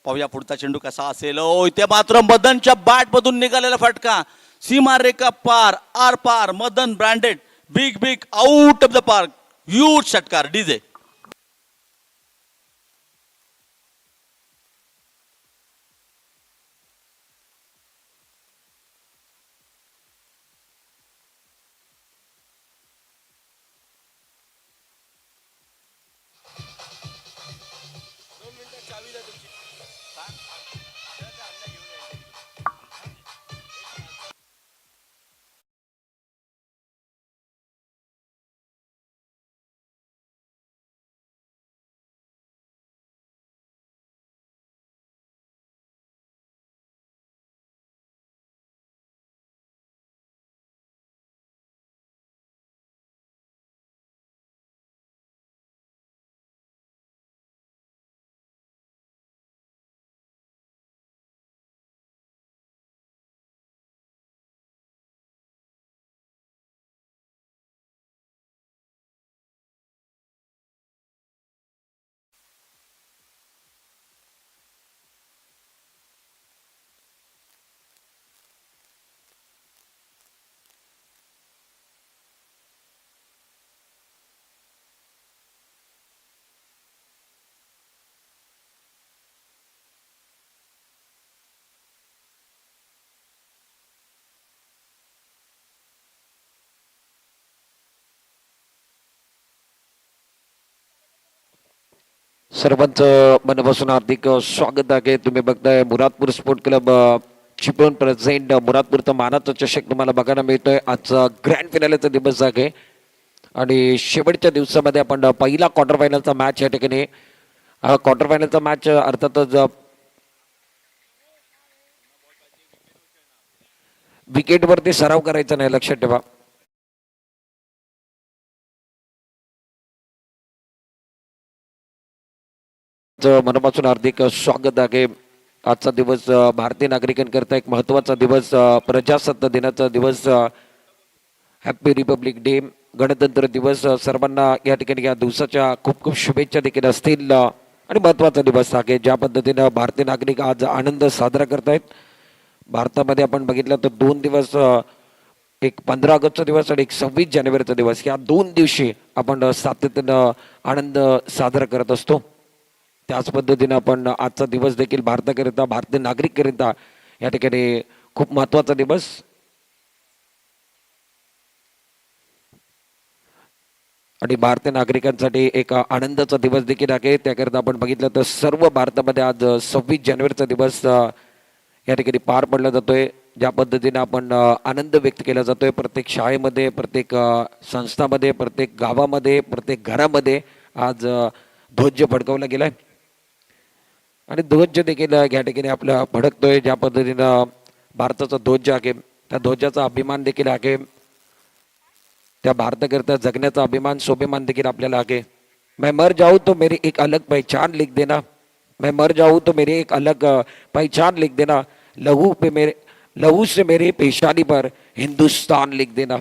पाहूया पुढचा चेंडू कसा असेल. ओ इथे मात्र मदनच्या बॅटमधून निघालेला फटका, सीमा रेखा पार, आर पार. Madan branded big out of the park. Huge षटकार डीजे. सर्वांचं मनपासून हार्दिक स्वागत आहे. तुम्ही बघताय Muradpur sport club Chiplun present मुरादपूरचा मानाचा चषक तुम्हाला बघायला मिळतोय. आजचा ग्रँड फिनालेचा दिवस आहे आणि शेवटच्या दिवसामध्ये आपण पहिला क्वार्टर फायनलचा मॅच या ठिकाणी क्वार्टर फायनलचा मॅच अर्थातच विकेटवरती सराव करायचा नाही, लक्षात ठेवा. मनापासून हार्दिक स्वागत आहे. आजचा दिवस भारतीय नागरिकांकरता एक महत्त्वाचा दिवस, प्रजासत्ताक दिनाचा दिवस, हॅपी रिपब्लिक डे, गणतंत्र दिवस. सर्वांना या ठिकाणी या दिवसाच्या खूप खूप शुभेच्छा देखील असतील आणि महत्त्वाचा दिवस आहे. ज्या पद्धतीनं भारतीय नागरिक आज आनंद साजरा करतायत. भारतामध्ये आपण बघितलं तर 2 दिवस, एक 15 ऑगस्टचा दिवस आणि एक 26 जानेवारीचा दिवस, या 2 दिवशी आपण सातत्यानं आनंद साजरा करत असतो. त्याच पद्धतीनं आपण आजचा दिवस देखील भारताकरिता, भारतीय नागरिककरिता या ठिकाणी खूप महत्त्वाचा दिवस आणि भारतीय नागरिकांसाठी एक आनंदाचा दिवस देखील आहे. त्याकरिता आपण बघितलं तर सर्व भारतामध्ये आज 26 जानेवारीचा दिवस या ठिकाणी पार पडला जातोय. ज्या पद्धतीने आपण आनंद व्यक्त केला जातोय प्रत्येक शाळेमध्ये, प्रत्येक संस्थामध्ये, प्रत्येक गावामध्ये, प्रत्येक घरामध्ये आज ध्वज फडकवला गेलाय आणि ध्वज देखील या ठिकाणी आपला फडकतोय. ज्या पद्धतीनं भारताचा ध्वज आहे, त्या ध्वजाचा अभिमान देखील आहे, त्या भारताकरिता जगण्याचा अभिमान, स्वाभिमान देखील आपल्याला आहे. मैं मर जाऊं तो मेरी एक अलग पहचान लिख देना, मैं मर जाऊं तो मेरी एक अलग पहचान लिख देना, लहू से मेरी पेशानी पर हिंदुस्तान लिख देना.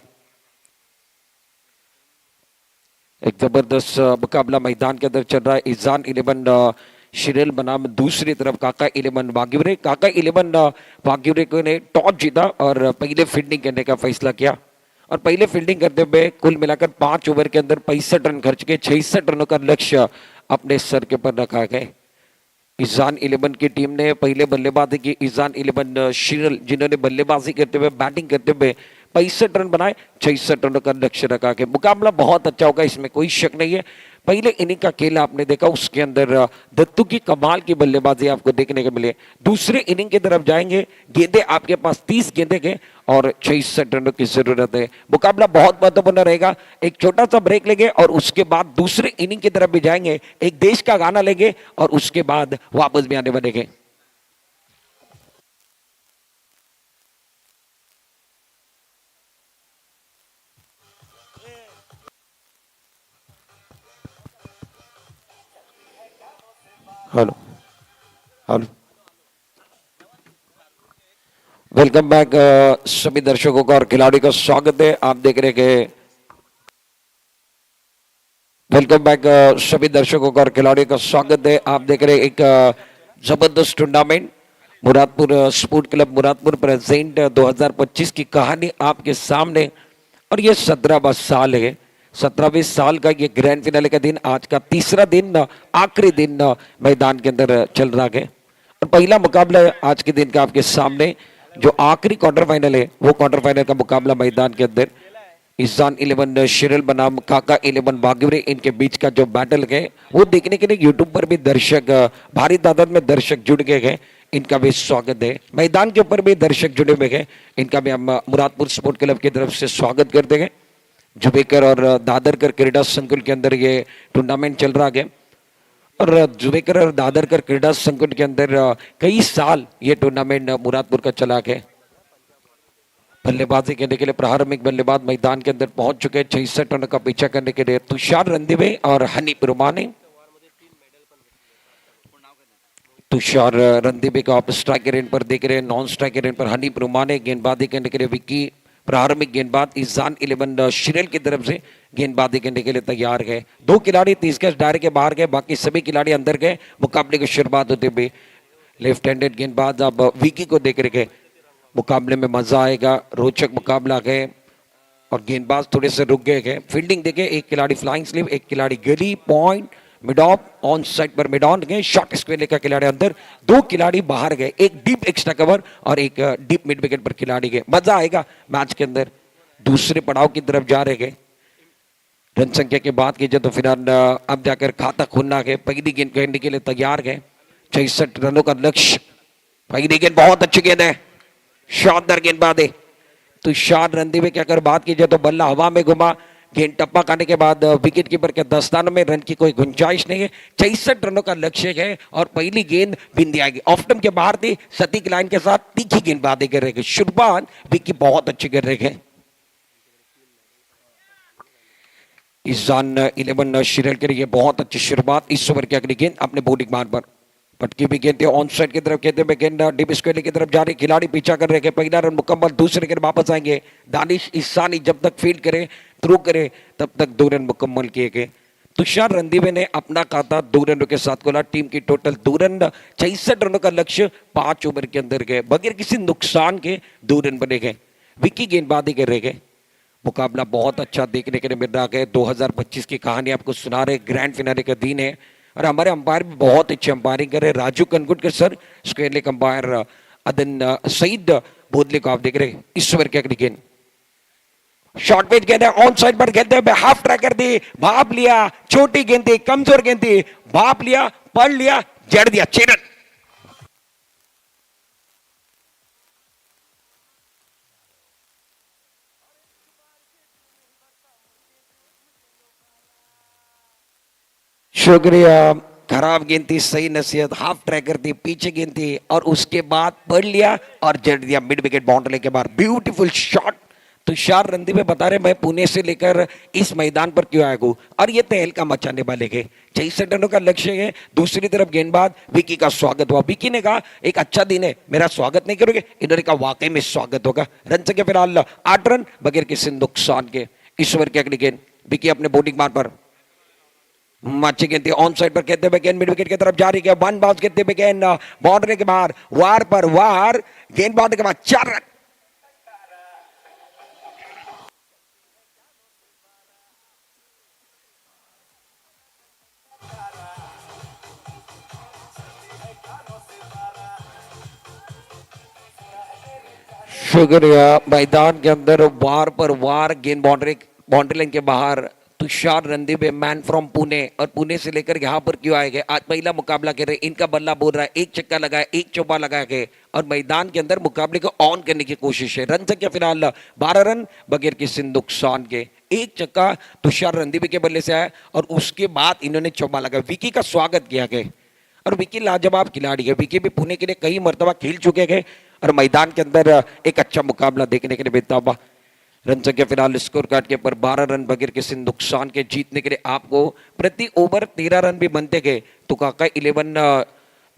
एक जबरदस्त मुकाबला मैदान के अंदर चल रहा है. ईजान 11 शिरेल बनाम दूसरी तरफ काका 11 वाग्युरे. काका 11 वाग्युरे को ने टॉस जीता और पहले फील्डिंग करने का फैसला किया और पहले फील्डिंग करते हुए कुल मिलाकर 5 ओवर के अंदर 65 रन खर्च के 66 रनों का लक्ष्य अपने सर के ऊपर रखा गया. ईजान 11 की टीम ने पहले बल्लेबाजी की. ईजान 11 शिरल जिन्होंने बल्लेबाजी करते हुए, बैटिंग करते हुए 65 रन बनाए, 66 रनों का लक्ष्य रखा गया. मुकाबला बहुत अच्छा होगा, इसमें कोई शक नहीं है. पहले इनिंग का खेल आपने देखा, उसके अंदर दत्तू की कमाल की बल्लेबाजी आपको देखने को मिले. दूसरे इनिंग की तरफ जाएंगे, गेंदे आपके पास 30 गेंदे के और 66 रनों की जरूरत है. मुकाबला बहुत महत्वपूर्ण रहेगा. एक छोटा सा ब्रेक लेंगे और उसके बाद दूसरे इनिंग की तरफ भी जाएंगे, एक देश का गाना लेंगे और उसके बाद वापस भी आने बनेंगे. Hello hello, welcome back. सभी दर्शकों का और खिलाड़ी का स्वागत है. आप देख रहे हैं, वेलकम बैक. सभी दर्शकों का और खिलाड़ियों का स्वागत है. आप देख रहे हैं एक जबरदस्त tournament Muradpur sport club Muradpur present 2025 की कहानी आपके सामने. और ये 17वां साल है, 17वें साल का ये ग्रैंड फिनाले का दिन, आज का तीसरा दिन, आखिरी दिन मैदान के अंदर चल रहा है. और पहला मुकाबला आज के दिन का आपके सामने, जो आखिरी क्वार्टर फाइनल है, वो क्वार्टर फाइनल का मुकाबला मैदान के अंदर ईजान 11 शिरल बनाम काका 11 वाग्युरे, इनके बीच का जो बैटल है वो देखने के लिए यूट्यूब पर भी दर्शक, भारी तादाद में दर्शक जुड़ गए हैं. इनका भी स्वागत है. मैदान के ऊपर भी दर्शक जुड़े हुए हैं, इनका भी हम मुरादपुर स्पोर्ट क्लब की तरफ से स्वागत करते हैं. जुबेकर और दादरकर क्रीडा संकुल के अंदर ये टूर्नामेंट चल रहा है और जुबेकर और दादरकर क्रीडा संकुल के अंदर कई साल ये टूर्नामेंट मुरादपुर का चला है. बल्लेबाजी करने के लिए प्रारंभिक बल्लेबाज मैदान के अंदर पहुंच चुके हैं. 66 रनों का पीछा करने के लिए तुषार रंदिवे और हनीफ रुमानी. तुषार रंदिवे को आप स्ट्राइकर एंड पर देख रहे हैं, नॉन स्ट्राइकर एंड पर हनीफ रुमानी. गेंदबाजी करने के लिए विक्की, प्रारंभिक गेंदबाज ईजान 11 शिरेल की तरफ से गेंदबाजी करने के लिए तैयार गए. 2 खिलाड़ी 30 गज दायरे के बाहर गए, बाकी सभी खिलाड़ी अंदर गए. मुकाबले की शुरुआत होते हुए लेफ्ट हैंडेड गेंदबाज आप विकी को देख रहे हैं. मुकाबले में मजा आएगा, रोचक मुकाबला है और गेंदबाज थोड़े से रुक गए हैं. फील्डिंग देखे, एक खिलाड़ी फ्लाइंग स्लिप, एक खिलाड़ी gully point, mid off, on side पर मिड ऑन गए, शॉर्ट स्क्वेयर का खिलाड़ी अंदर, 2 खिलाड़ी बाहर गए, एक डीप एक्स्ट्रा कवर और एक डीप मिड विकेट पर खिलाड़ी गए. मजा आएगा मैच के अंदर. दूसरे पड़ाव की तरफ जा रहे हैं. रन संख्या की बात कीजिए तो फिलहाल अब जाकर खाता खुलना है। पहली गेंद खेलने के लिए तैयार है। 66 रनों का लक्ष्य। पहली गेंद बहुत अच्छी गेंद है, शानदार गेंदबाजी। तुषार रणदीवे की अगर बात कीजिए तो बल्ला हवा में घुमा, गेंद टप्पा खाने के बाद विकेट कीपर के दस्तानों में रन की कोई गुंजाइश नहीं है। 66 रनों का लक्ष्य है और पहली गेंद बिंदी आएगी। ऑफ स्टंप के बाहर थी, सटीक लाइन के साथ तीखी गेंदबाजी कर रहे हैं। शुरुआत विकी बहुत अच्छी कर रहे हैं। ईशान 11 शिरल के लिए बहुत अच्छी शुरुआत। इस ओवर की अगली गेंद अपने बॉलिंग मार पर पटकी भी गेंद ऑन साइड की तरफ कहते हुए गेंद डीप स्क्वायर की तरफ जा रही। खिलाड़ी पीछा कर रहे हैं। पहला रन मुकम्मल, दूसरे गेंद वापस आएंगे। दानिश ईशानी जब तक फील्ड करे, थ्रू करे, तब तक 2 रन मुकम्मल किए गए। तुषार रणदीवे ने अपना खाता 2 रनों के साथ खोला। टीम की टोटल 2 रन, 66 रनों का लक्ष्य 5 ओवर के अंदर गए। बगैर किसी नुकसान के 2 रन बने गए। विकी गेंदबाजी कर रहे गए। मुकाबला बहुत अच्छा देखने के लिए मिल रहा है। 2025 की कहानी आपको सुना रहे। ग्रैंड फिनाले का दिन है और हमारे अंपायर भी बहुत अच्छी अंपायरिंग कर रहे हैं। Raju Kanagutkar sir, square leg umpire Adan Saeed Bodle को आप देख रहे हैं। इस ओवर की अगली गेंद शॉर्ट पिच गेंद है, ऑन साइड पर खेलते हुए हाफ ट्रैक कर दी, भाप लिया। छोटी गेंद थी, कमजोर गेंद थी, भाप लिया, पढ़ लिया, जड़ दिया। 6 रन। शुक्रिया। खराब गेंद थी, सही नसीहत, हाफ ट्रैकर थी, पीछे गेंद थी और उसके बाद पढ़ लिया और जड़ दिया मिड विकेट बाउंड्री के बाद। Beautiful shot. तुषार रणदीवे बता रहे मैं पुणे से लेकर इस मैदान पर क्यों आया हूं और ये तहलका मचाने वाले के 66 रनों का लक्ष्य है। दूसरी तरफ गेंदबाज विकी का स्वागत हुआ। विकी ने कहा एक अच्छा दिन है, मेरा स्वागत नहीं करोगे? इन्होंने कहा वाकई में स्वागत होगा। रन संख्या फिलहाल 8 रन बगैर किसी नुकसान के। इस ओवर की अगली गेंद विकी अपने बॉलिंग मार पर अच्छी गेंद ऑन साइड पर कहते हुए गेंद मिड विकेट की तरफ जारी है। 1 बाउंस कहते हुए गेंद बाउंड्री के बाहर, वार पर वार, गेंद बाउंड्री के बाद 4 रन। शुक्रिया। मैदान के अंदर वार पर वार, गेंद बाउंड्री लाइन के बाहर। तुषार रणदीवे मैन फ्रॉम पुणे और पुणे से लेकर यहाँ पर क्यों आए गए? आज पहला मुकाबला कर रहे। इनका बल्ला बोल रहा है, एक चक्का लगाया, एक चौका लगाया गए और मैदान के अंदर मुकाबले को ऑन करने की कोशिश है। रन संख्या फिलहाल 12 रन बगैर किसी नुकसान के। एक चक्का तुषार रणदीवे के बल्ले से आया और उसके बाद इन्होंने चौका लगाया। विकी का स्वागत किया गया और विकी लाजवाब खिलाड़ी है। विकी भी पुणे के लिए कई मरतबा खेल चुके हैं और मैदान के अंदर एक अच्छा मुकाबला देखने के लिए मिलता हुआ। रन संख्या फिलहाल स्कोर कार्ड के ऊपर 12 रन बगैर किसी नुकसान के। जीतने के लिए आपको प्रति ओवर 13 रन भी बनते गए तो काका 11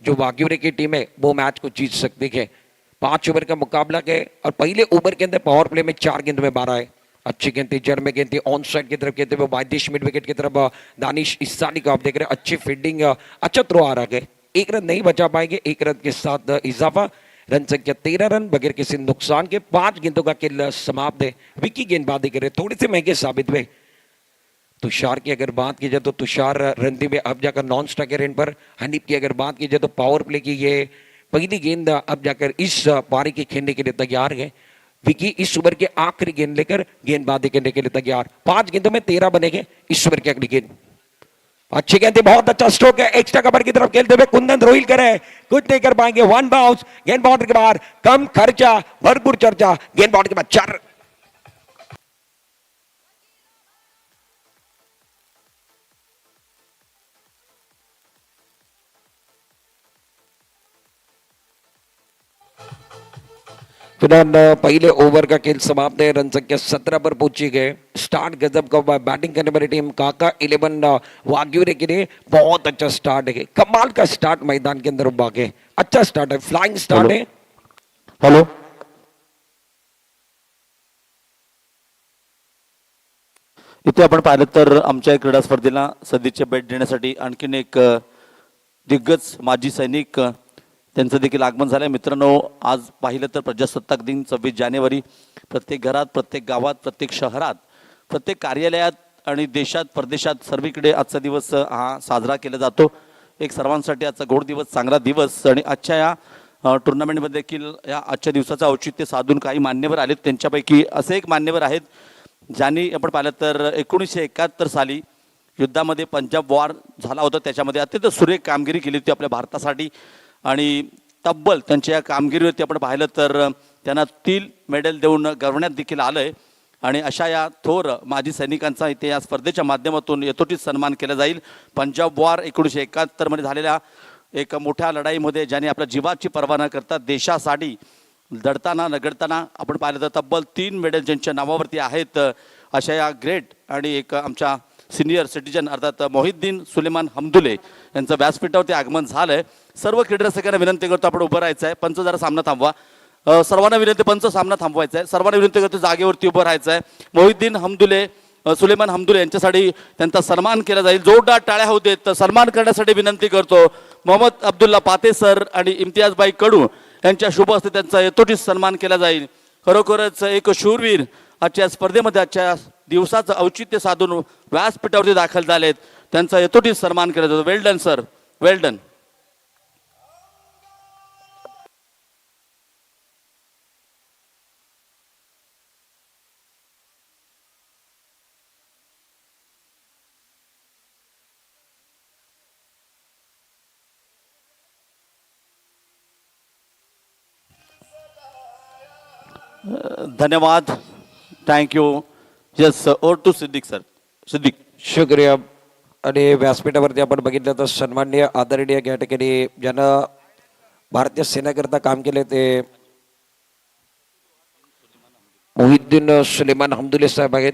जो वाग्युरे की टीम है वो मैच को जीत सकती है। 5 ओवर का मुकाबला के और पहले ओवर के अंदर पावर प्ले में 4 गेंद में 12 है। अच्छी गेंद थी, जड़ में गेंद थी, ऑन साइड की तरफ कहते हुए वाइडिश मिड विकेट की तरफ दानिश ईसानी को आप देख रहे हैं। अच्छी फील्डिंग, अच्छा थ्रो आ रहा है। 1 रन नहीं बचा पाएंगे, 1 रन के साथ इजाफा। रन संख्या 13 रन बगैर किसी नुकसान के। 5 गेंदों का खेल समाप्त है। विकी गेंदबाजी करे, थोड़े से महंगे साबित हुए। तुषार की अगर बात की जाए तो तुषार रणदीवे अब जाकर नॉन स्ट्राइकर एंड पर। हनीफ की अगर बात की जाए तो पावर प्ले की ये पहली गेंद अब जाकर इस पारी के खेलने के लिए तैयार है। विकी इस ओवर के आखिरी गेंद लेकर गेंदबाजी करने के लिए तैयार। 5 गेंदों में 13 बनेंगे। इस ओवर की अगली गेंद अच्छी गेंद, बहुत अच्छा स्ट्रोक है। एक्स्ट्रा कवर की तरफ खेलते हुए कुंदन रोहिल करे, कुछ नहीं कर पाएंगे। 1 बाउंस, गेंद बाउंड्री के बाहर, कम खर्चा भरपूर चर्चा, गेंद बाउंड्री के बाद 4। फिलहाल पहले ओवर का खेल समाप्त है। रन संख्या 17 पर पहुंची गए। स्टार्ट गजब का बैटिंग करने वाली टीम काका 11 वाग्युरे के लिए बहुत अच्छा स्टार्ट है। कमाल का स्टार्ट मैदान के अंदर भागे, अच्छा स्टार्ट है, फ्लाइंग स्टार्ट है। हॅलो, इथे आपण पाहिलं तर आमच्या या क्रीडा स्पर्धेला सदिच्छा भेट देण्यासाठी आणखीन एक दिग्गज माजी सैनिक त्यांचं देखील आगमन झालं आहे। मित्रांनो, आज पाहिलं तर प्रजासत्ताक दिन 26 जानेवारी प्रत्येक घरात, प्रत्येक गावात, प्रत्येक शहरात, प्रत्येक कार्यालयात आणि देशात परदेशात सर्वीकडे आजचा दिवस हा साजरा केला जातो। एक सर्वांसाठी आजचा गोड दिवस, चांगला दिवस आणि आजच्या या टुर्नामेंटमध्ये देखील या आजच्या दिवसाचं औचित्य साधून काही मान्यवर आलेत। त्यांच्यापैकी असे एक मान्यवर आहेत ज्यांनी आपण पाहिलं तर 1971 साली युद्धामध्ये पंजाब वॉर झाला होता, त्याच्यामध्ये अत्यंत सुरेख कामगिरी केली होती आपल्या भारतासाठी. आणि तब्बल त्यांच्या या कामगिरीवरती आपण पाहिलं तर त्यांना 3 मेडल देऊन गौरवण्यात देखील आलं आहे. आणि अशा या थोर माजी सैनिकांचा इथे या स्पर्धेच्या माध्यमातून यथोचित सन्मान केला जाईल. पंजाब वॉर 1971 मध्ये झालेल्या एक मोठ्या लढाईमध्ये ज्यांनी आपल्या जीवाची पर्वा न करता देशासाठी लढताना नगडताना आपण पाहिलं तर तब्बल 3 मेडल ज्यांच्या नावावरती आहेत, अशा या ग्रेट आणि एक आमच्या सिनियर सिटीजन अर्थात मोहिद्दीन सुलेमान हमदुले यांचं व्यासपीठावरती आगमन झालं आहे. सर्व क्रीडारसिकांना विनंती करतो आपण उभं राहायचं आहे. पंच जरा सामना थांबवा. सर्वांना विनंती, पंच सामना थांबवायचा आहे. सर्वांना विनंती करतो जागेवरती उभं राहायचं आहे. मोहिद्दीन हमदुले सुलेमान हमदुले यांच्यासाठी त्यांचा सन्मान केला जाईल. जोरदार टाळ्या होऊ देत. सन्मान करण्यासाठी विनंती करतो मोहम्मद अब्दुल्ला पाते सर आणि इम्तियाजबाई कडू यांच्या शुभ हस्ते त्यांचा यथोचित सन्मान केला जाईल. खरोखरच एक शूरवीर आजच्या स्पर्धेमध्ये आजच्या दिवसाचं औचित्य साधून व्यासपीठावरती दाखल झालेत. त्यांचा यथोचित सन्मान केला जातो. Well done sir, well done. धन्यवाद. Thank you. Yes over to Siddique sir. Siddique. शुक्रिया. आणि व्यासपीठावरती आपण बघितलं तर सन्माननीय आदरणीय या ठिकाणी ज्यानं भारतीय सेनेकरता काम केले ते मोहिद्दीन सुलेमान हमदुले साहेब आहेत.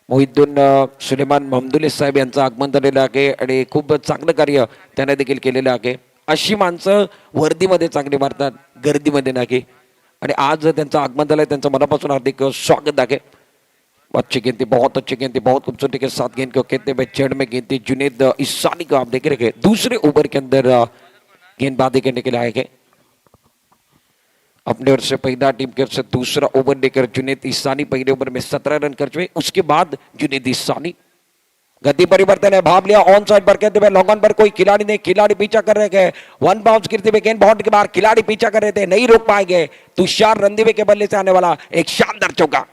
मोहिद्दीन सुलेमान महमदुले साहेब यांचं आगमन झालेलं आहे आणि खूप चांगलं कार्य त्याने देखील केलेलं आहे. अशी माणसं वर्दीमध्ये चांगली मारतात, गर्दीमध्ये नाही. आणि आज त्यांचं आगमन झालंय, त्यांचं मनापासून हार्दिक स्वागत आहे. अच्छी गेंदी, बहुत अच्छी गेंदी, बहुत खूबसूरती के साथ गेंद को खेलते हुए जड़ में गेंदी जुनेद इसानी को आप देख रहे हैं दूसरे ओवर के अंदर गेंदबाजी करने के लिए आए गए. अपने ओर से पहला, टीम की ओर से दूसरा ओवर लेकर जुनेद इसानी पहले ओवर में 17 रन कर चुके. उसके बाद जुनेद इसानी गति परिवर्तन है, भाग लिया ऑन साइड पर कहते हुए लॉन्ग ऑन पर कोई खिलाड़ी नहीं, खिलाड़ी पीछा कर रहे थे. वन बाउंस गिरते हुए गेंद बाउंड्री के बाहर, खिलाड़ी पीछा कर रहे थे, नहीं रोक पाएंगे. तुषार रंधीवे के बल्ले से आने वाला एक शानदार चौका.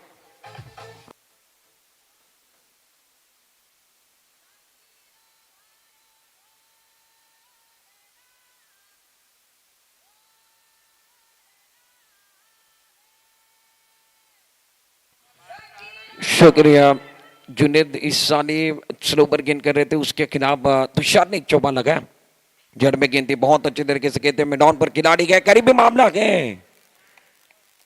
शुक्रिया. जुनेद इसानी स्लो पर गेंद कर रहे थे, उसके खिलाफ तुषार ने एक चौका लगाया. जड़ में गेंद थी, बहुत अच्छे तरीके से कहते हैं मैदान पर खिलाड़ी गए, करीबी मामला गए,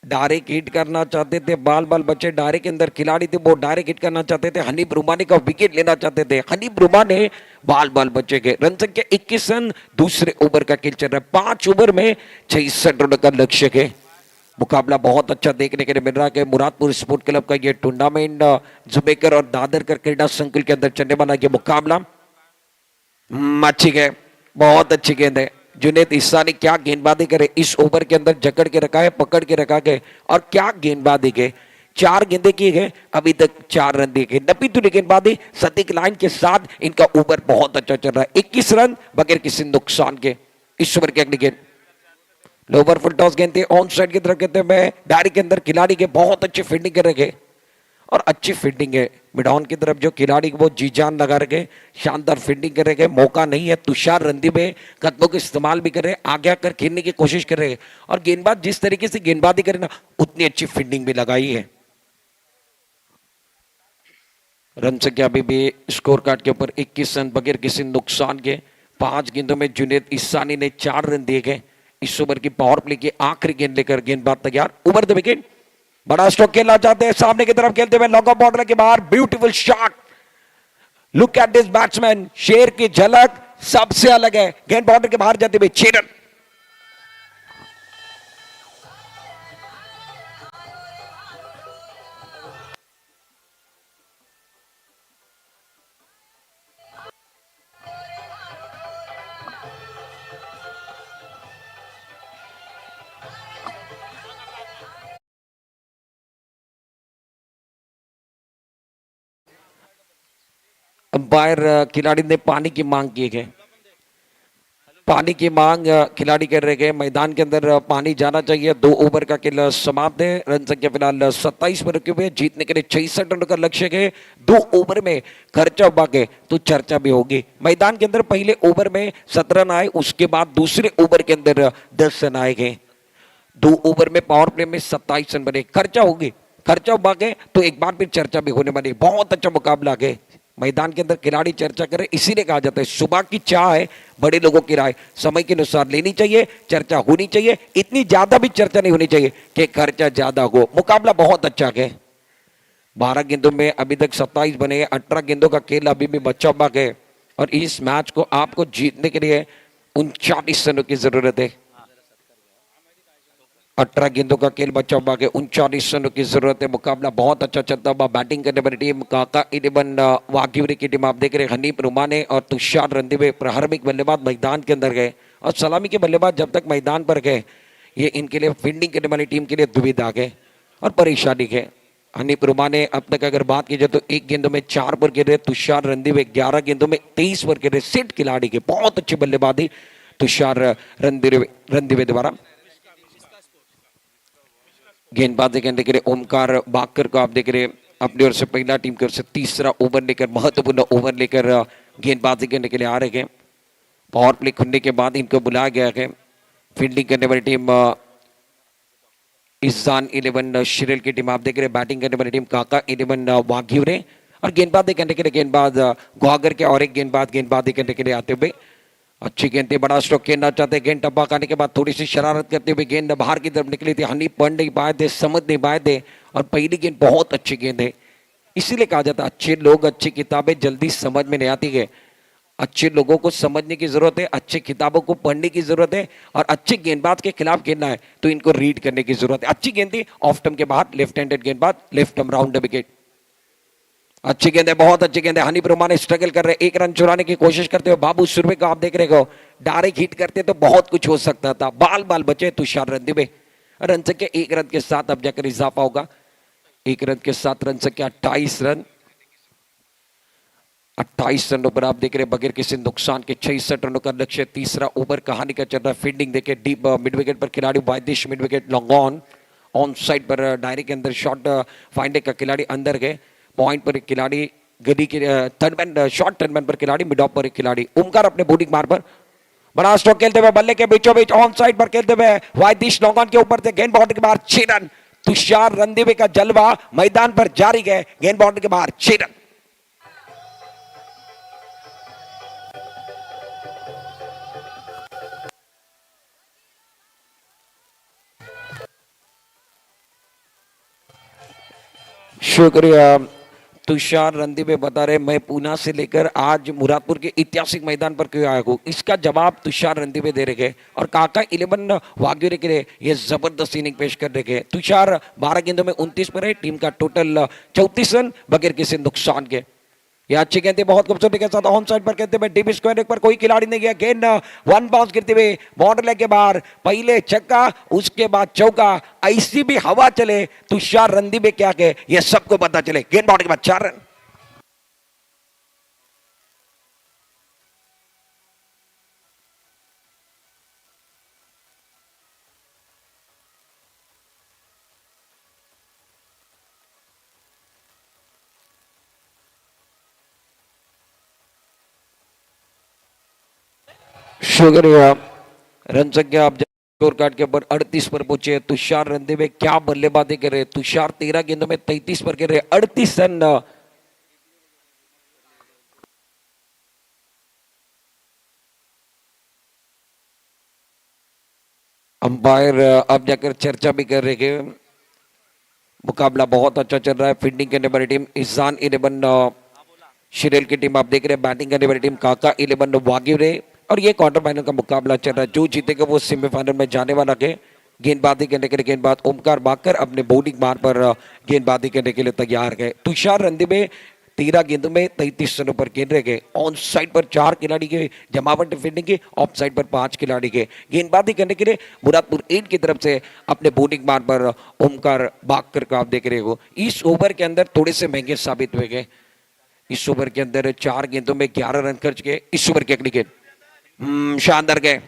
डायरेक्ट हिट करना चाहते थे. बाल बाल बच्चे डायरेक्ट के अंदर खिलाड़ी थे, वो डायरेक्ट हिट करना चाहते थे. हनीफ रुमानी का विकेट लेना चाहते थे. हनीफ रुमानी बाल बाल बच्चे के रन संख्या 21 रन. दूसरे ओवर का खेल चल रहा है. 5 ओवर में 66 रन का लक्ष्य है. मुकाबला बहुत अच्छा देखने के लिए मिल रहा है. मुरादपुर स्पोर्ट क्लब का ये टूर्नामेंट जुबेकर और दादरकर क्रीडा संकुल के अंदर चलने वाला ये मुकाबला अच्छी है, बहुत अच्छी गेंद है. जुनेद इसानी क्या गेंदबाजी करे, इस ओवर के अंदर जकड़ के रखा है, पकड़ के रखा है और क्या गेंदबाजी के 4 गेंदे की है, अभी तक 4 रन दिए गए. नबी तुली गेंदबाजी सटीक लाइन के साथ इनका ओवर बहुत अच्छा चल रहा है. 21 रन बगैर किसी नुकसान के. इस ओवर की अगली गेंद लोवर फुल टॉस गेंद थी, ऑन साइड की तरफ कहते हैं डायरी के अंदर खिलाड़ी के बहुत अच्छी फील्डिंग कर रखे और अच्छी फील्डिंग है. मिडाउन की तरफ जो खिलाड़ी वो जी जान लगा रखे, शानदार फील्डिंग कर रहे. मौका नहीं है. तुषार रंधीवे कदमों का इस्तेमाल भी कर रहे, आगे आकर खेलने की कोशिश कर रहे और गेंदबाज जिस तरीके से गेंदबाजी करे ना उतनी अच्छी फील्डिंग भी लगाई है. रन संख्या अभी भी स्कोर कार्ड के ऊपर 21 रन बगैर किसी नुकसान के. 5 गेंदों में जुनेद इसानी ने 4 रन दिए गए. इस ओवर की पावर प्ले की आखिरी गेंद लेकर गेंदबाज तैयार. ओवर द विकेट, बड़ा स्ट्रोक खेलना चाहते हैं, सामने की तरफ खेलते हुए लॉन्ग ऑफ बॉर्डर के बाहर. Beautiful shot. Look at this batsman. शेर की झलक सबसे अलग है. गेंद बॉर्डर के बाहर जाते हुए 6 रन. अंपायर खिलाड़ी ने पानी की मांग की है. पानी की मांग खिलाड़ी कर रहे हैं। मैदान के अंदर पानी जाना चाहिए। 2 ओवर का खेल समाप्त है। रन संख्या फिलहाल 27 पर रखे हुए। जीतने के लिए 66 रन का लक्ष्य है। 2 ओवर में खर्चा बागे तो चर्चा भी होगी। मैदान के अंदर पहले ओवर में 17 रन आए, उसके बाद दूसरे ओवर के अंदर 10 रन आए गए। 2 ओवर में पावर प्ले में 27 रन बने। खर्चा होगी, खर्चा बागे तो एक बार फिर चर्चा भी होने वाली। बहुत अच्छा मुकाबला है। मैदान के अंदर खिलाड़ी चर्चा करें, इसीलिए कहा जाता है सुबह की चाह है, बड़े लोगों की राय समय के अनुसार लेनी चाहिए, चर्चा होनी चाहिए। इतनी ज्यादा भी चर्चा नहीं होनी चाहिए कि खर्चा ज्यादा हो। मुकाबला बहुत अच्छा है। 12 गेंदों में अभी तक 27 बने। 18 गेंदों का खेल अभी भी बचा हुआ है और इस मैच को आपको जीतने के लिए 39 रनों की जरूरत है। 18 गेंदों का खेल बचा हुआ है। 39 रनों की जरूरत है। मुकाबला बहुत अच्छा चलता हुआ। बैटिंग करने वाली टीम काका इलेवन वाघिवरी की टीम आप देख रहे हैं। हनीफ रुमाने और तुषार रंधीवे प्रारंभिक बल्लेबाज मैदान के अंदर गए और सलामी के बल्लेबाज जब तक मैदान पर गए ये इनके लिए फील्डिंग करने वाली टीम के लिए दुविधा है और परेशानी है। हनीफ रुमाने अब तक अगर बात की जाए तो 1 गेंदों में 4 पर गिर रहे। तुषार रंधीवे 11 गेंदों में 23 पर गिर रहे। सेट खिलाड़ी के बहुत अच्छी बल्लेबाजी तुषार रंधीवे द्वारा। गेंदबाजी करने के लिए ओमकार बाकर को आप देख रहे हैं अपनी ओर से पहला टीम की ओर से तीसरा ओवर लेकर महत्वपूर्ण ओवर लेकर गेंदबाजी करने के लिए आ रहे हैं। पावर प्ले खुलने के बाद इनको बुलाया गया है। फील्डिंग करने वाली टीम इजान 11 शिरेल की टीम आप देख रहे हैं। बैटिंग करने वाली टीम काका 11 वाघिवरे और गेंदबाजी करने के लिए गेंदबाज गुहागर के और एक गेंदबाजी करने के लिए आते हुए। अच्छी गेंद थी, बड़ा स्ट्रोक खेलना चाहते। गेंद टप्पा खाने के बाद थोड़ी सी शरारत करते हुए गेंद बाहर की तरफ निकली थी। हनी पढ़ नहीं पाए थे, समझ नहीं पाए थे और पहली गेंद बहुत अच्छी गेंद है। इसीलिए कहा जाता है अच्छे लोग अच्छी किताबें जल्दी समझ में नहीं आती है। अच्छे लोगों को समझने की जरूरत है, अच्छी किताबों को पढ़ने की जरूरत है और अच्छे गेंदबाज के खिलाफ खेलना है तो इनको रीड करने की जरूरत है। अच्छी गेंद थी ऑफ टर्म के बाहर, लेफ्ट हैंडेड गेंदबाज, left term round the wicket. अच्छी गेंद है, बहुत अच्छी गेंद है। हनीफ रुमाने स्ट्रगल कर रहे, 1 रन चुराने की कोशिश करते हो। बाबू सुरवे को आप देख रहे हो, डायरेक्ट हिट करते तो बहुत कुछ हो सकता था। बाल बचे तुषार रंधीवे। रन संख्या 1 रन के साथ अब जाकर इजाफा होगा। 1 रन के साथ रन संख्या 28 रन। 28 रनों पर आप देख रहे बगैर किसी नुकसान के 66 रनों का लक्ष्य। तीसरा ओवर कहानी का चल रहा है। फील्डिंग देखे डीप मिड विकेट पर खिलाड़ी वायदेश, mid wicket long on side पर डायरी के अंदर शॉट फाइंडे का खिलाड़ी अंदर गए। पॉइंट पर एक खिलाड़ी, गली के थर्डमैन, शॉर्ट थर्डमैन पर खिलाड़ी, मिड ऑफ पर एक खिलाड़ी। ओमकार अपने बॉलिंग मार पर बड़ा स्ट्रोक खेलते हुए बल्ले के बीचों बीच ऑन साइड पर खेलते हुए वायदेश लॉन्ग ऑन के ऊपर से गेंद बाउंड्री के बाहर 6 रन। तुषार रंधीवे का जलवा मैदान पर जारी है। गेंद बाउंड्री के बाहर 6 रन। शुक्रिया। तुषार रंधीवे बता रहे मैं पूना से लेकर आज मुरादपुर के ऐतिहासिक मैदान पर क्यों आया हूँ। इसका जवाब तुषार रंधीवे दे रहे हैं और काका 11 वाघिवरे के लिए ये जबरदस्त इनिंग पेश कर रहे हैं। तुषार 12 गेंदों में 29 पर है। टीम का टोटल 34 रन बगैर किसी नुकसान के। यह अच्छी गेंद बहुत खूबसूरती के साथ ऑन साइड पर कहते हुए डीप स्क्वायर पर कोई खिलाड़ी नहीं गया। गेंद 1 बाउंस गिरते हुए बॉर्डर लेग के बाहर, पहले छक्का उसके बाद चौका। ऐसी भी हवा चले तुषार रंधीवे क्या कहे यह सबको पता चले। गेंद बाउंड्री के बाद 4 रन। शुक्रिया। रन संख्या आप स्कोर कार्ड के ऊपर 38 पर पहुंचे। तुषार रंधीवे क्या बल्लेबाजी कर रहे। तुषार 13 गेंदों में 33 पर गिर रहे, 38 रन। अंपायर अब जाकर चर्चा भी कर रहे हैं। मुकाबला बहुत अच्छा चल रहा है। फील्डिंग करने वाली टीम इजान 11 शिरेल की टीम आप देख रहे हैं। बैटिंग करने वाली टीम काका 11 वाघिवरे और ये क्वार्टर फाइनल का मुकाबला चल रहा है। जो जीतेगा वो सेमीफाइनल में जाने वाला है। गेंदबाजी करने के लिए गेंदबाज ओमकार बाकर अपने बॉलिंग मार पर गेंदबाजी करने के लिए तैयार है। तुषार रंधीवे 13 गेंदों में 33 रनों पर गेंद रह गए। ऑन साइड पर 4 खिलाड़ी के जमावट फील्डिंग के, ऑफ साइड पर 5 खिलाड़ी के। गेंदबाजी करने के लिए मुरादपुर 8 की तरफ से अपने बॉलिंग मार पर ओमकार बाकर का आप देख रहे हो। इस ओवर के अंदर थोड़े से महंगे साबित हुए गए। इस ओवर के अंदर 4 गेंदों में 11 रन खर्च किए। इस ओवर की अगली गेंद शानदार गए,